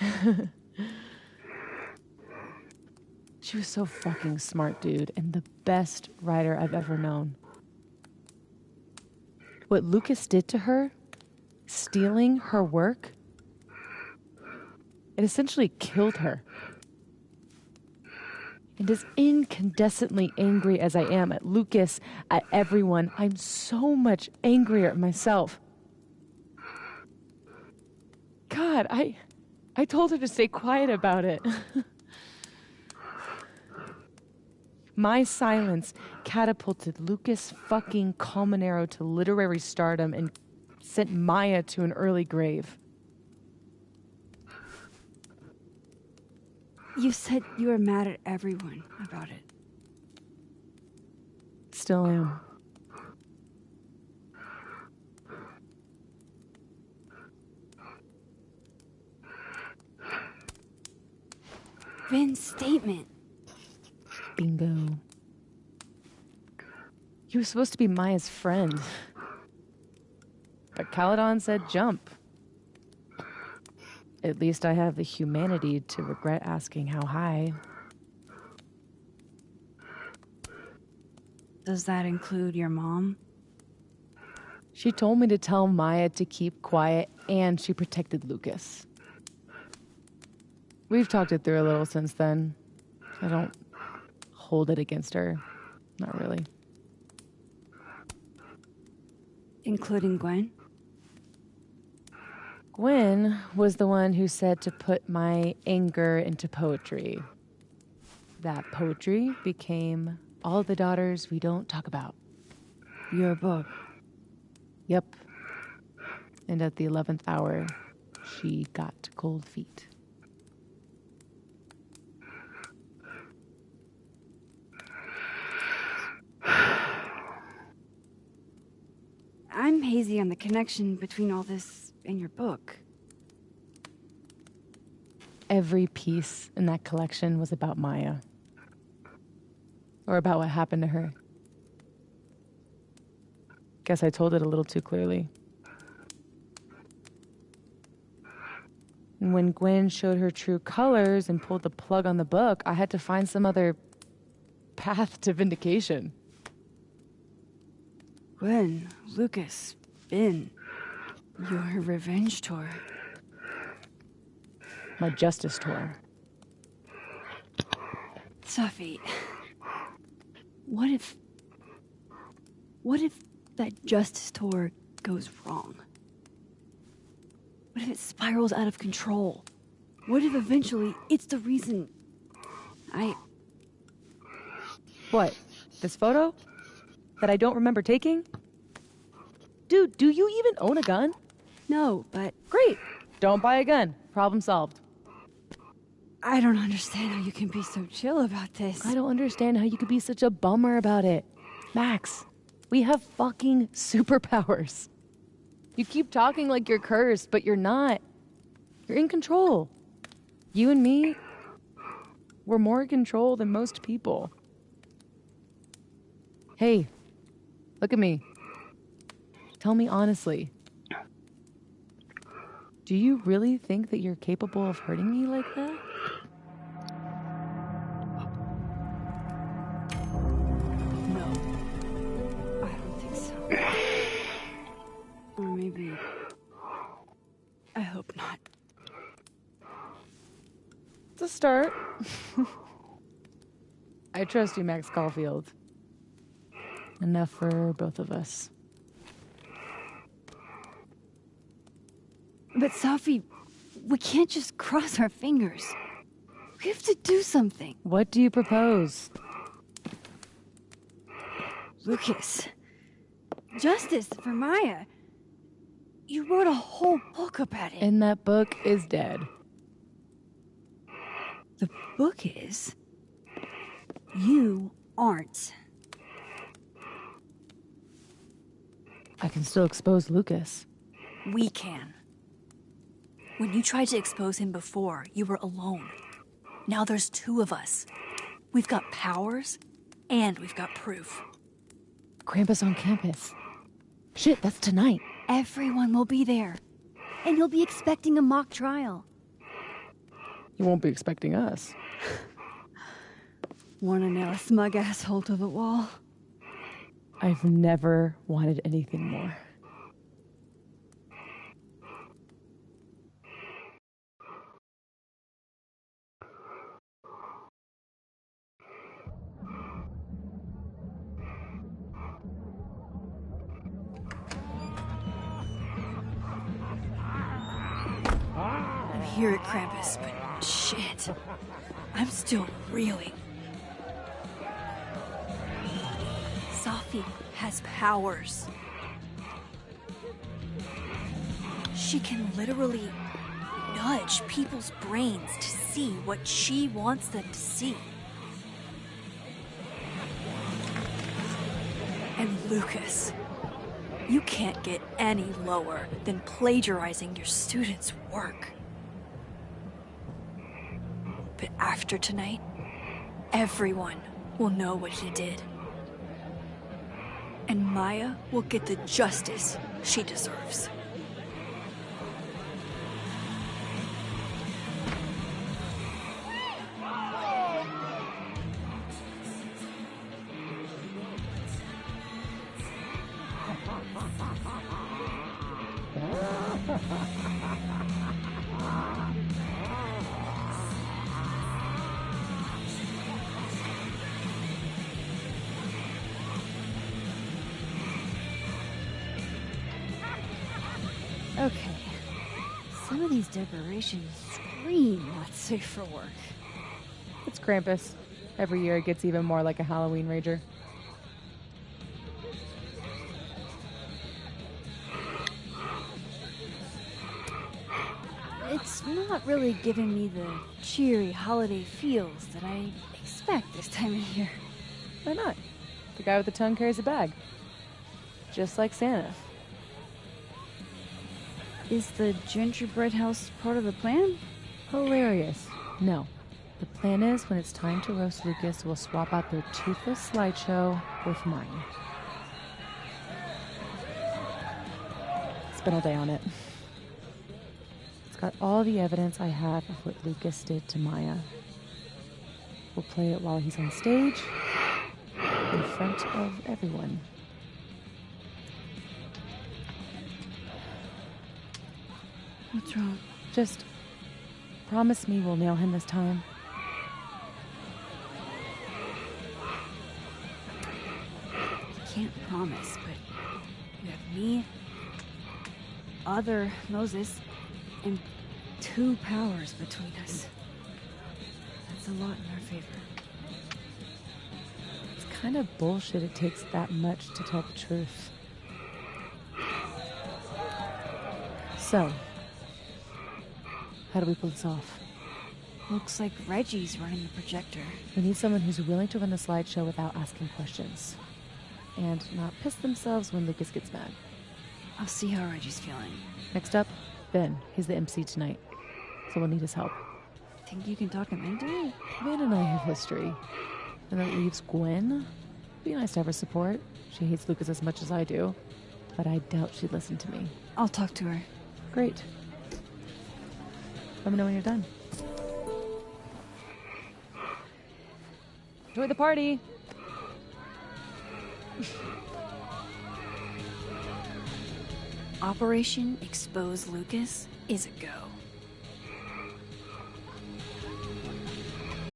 She was so fucking smart, dude, and the best writer I've ever known. What Lucas did to her, stealing her work, it essentially killed her. And as incandescently angry as I am at Lucas, at everyone, I'm so much angrier at myself. God, I told her to stay quiet about it. My silence catapulted Lucas fucking Colmenero to literary stardom and sent Maya to an early grave. You said you were mad at everyone about it. Still am. Vin's statement. Bingo. You were supposed to be Maya's friend. But Caledon said jump. At least I have the humanity to regret asking how high. Does that include your mom? She told me to tell Maya to keep quiet, and she protected Lucas. We've talked it through a little since then. I don't hold it against her. Not really. Including Gwen? Gwen was the one who said to put my anger into poetry. That poetry became All the Daughters We Don't Talk About. Your book? Yep. And at the 11th hour, she got cold feet. I'm hazy on the connection between all this and your book. Every piece in that collection was about Maya. Or about what happened to her. Guess I told it a little too clearly. And when Gwen showed her true colors and pulled the plug on the book, I had to find some other path to vindication. Gwen, Lucas, Ben, your revenge tour. My justice tour. Safi, what if that justice tour goes wrong? What if it spirals out of control? What if eventually it's the reason What? This photo? That I don't remember taking? Dude, do you even own a gun? No, but... Great! Don't buy a gun. Problem solved. I don't understand how you can be so chill about this. I don't understand how you could be such a bummer about it. Max, we have fucking superpowers. You keep talking like you're cursed, but you're not. You're in control. You and me, we're more in control than most people. Hey, look at me. Tell me honestly. Do you really think that you're capable of hurting me like that? No. I don't think so. Or maybe... I hope not. It's a start. I trust you, Max Caulfield. Enough for both of us. But Safi, we can't just cross our fingers. We have to do something. What do you propose? Lucas, justice for Maya. You wrote a whole book about it. And that book is dead. The book is... You aren't. I can still expose Lucas. We can. When you tried to expose him before, you were alone. Now there's two of us. We've got powers, and we've got proof. Krampus on campus. Shit, that's tonight. Everyone will be there. And he'll be expecting a mock trial. He won't be expecting us. Wanna nail a smug asshole to the wall? I've never wanted anything more. I'm here at Krampus, but shit. I'm still reeling. Safi has powers. She can literally nudge people's brains to see what she wants them to see. And Lucas, you can't get any lower than plagiarizing your students' work. But after tonight, everyone will know what he did. And Maya will get the justice she deserves. Okay. Some of these decorations scream not safe for work. It's Krampus. Every year it gets even more like a Halloween rager. It's not really giving me the cheery holiday feels that I expect this time of year. Why not? The guy with the tongue carries a bag. Just like Santa. Is the gingerbread house part of the plan? Hilarious. No. The plan is when it's time to roast Lucas, we'll swap out their toothless slideshow with mine. Spent all day on it. It's got all the evidence I have of what Lucas did to Maya. We'll play it while he's on stage, in front of everyone. What's wrong? Just promise me we'll nail him this time. I can't promise, but you have me, other Moses, and 2 powers between us. That's a lot in our favor. It's kind of bullshit it takes that much to tell the truth. So, how do we pull this off? Looks like Reggie's running the projector. We need someone who's willing to run the slideshow without asking questions. And not piss themselves when Lucas gets mad. I'll see how Reggie's feeling. Next up, Ben. He's the MC tonight. So we'll need his help. Think you can talk him into it? Ben and I have history. And that leaves Gwen. Be nice to have her support. She hates Lucas as much as I do. But I doubt she'd listen to me. I'll talk to her. Great. Let me know when you're done. Enjoy the party! Operation Expose Lucas is a go.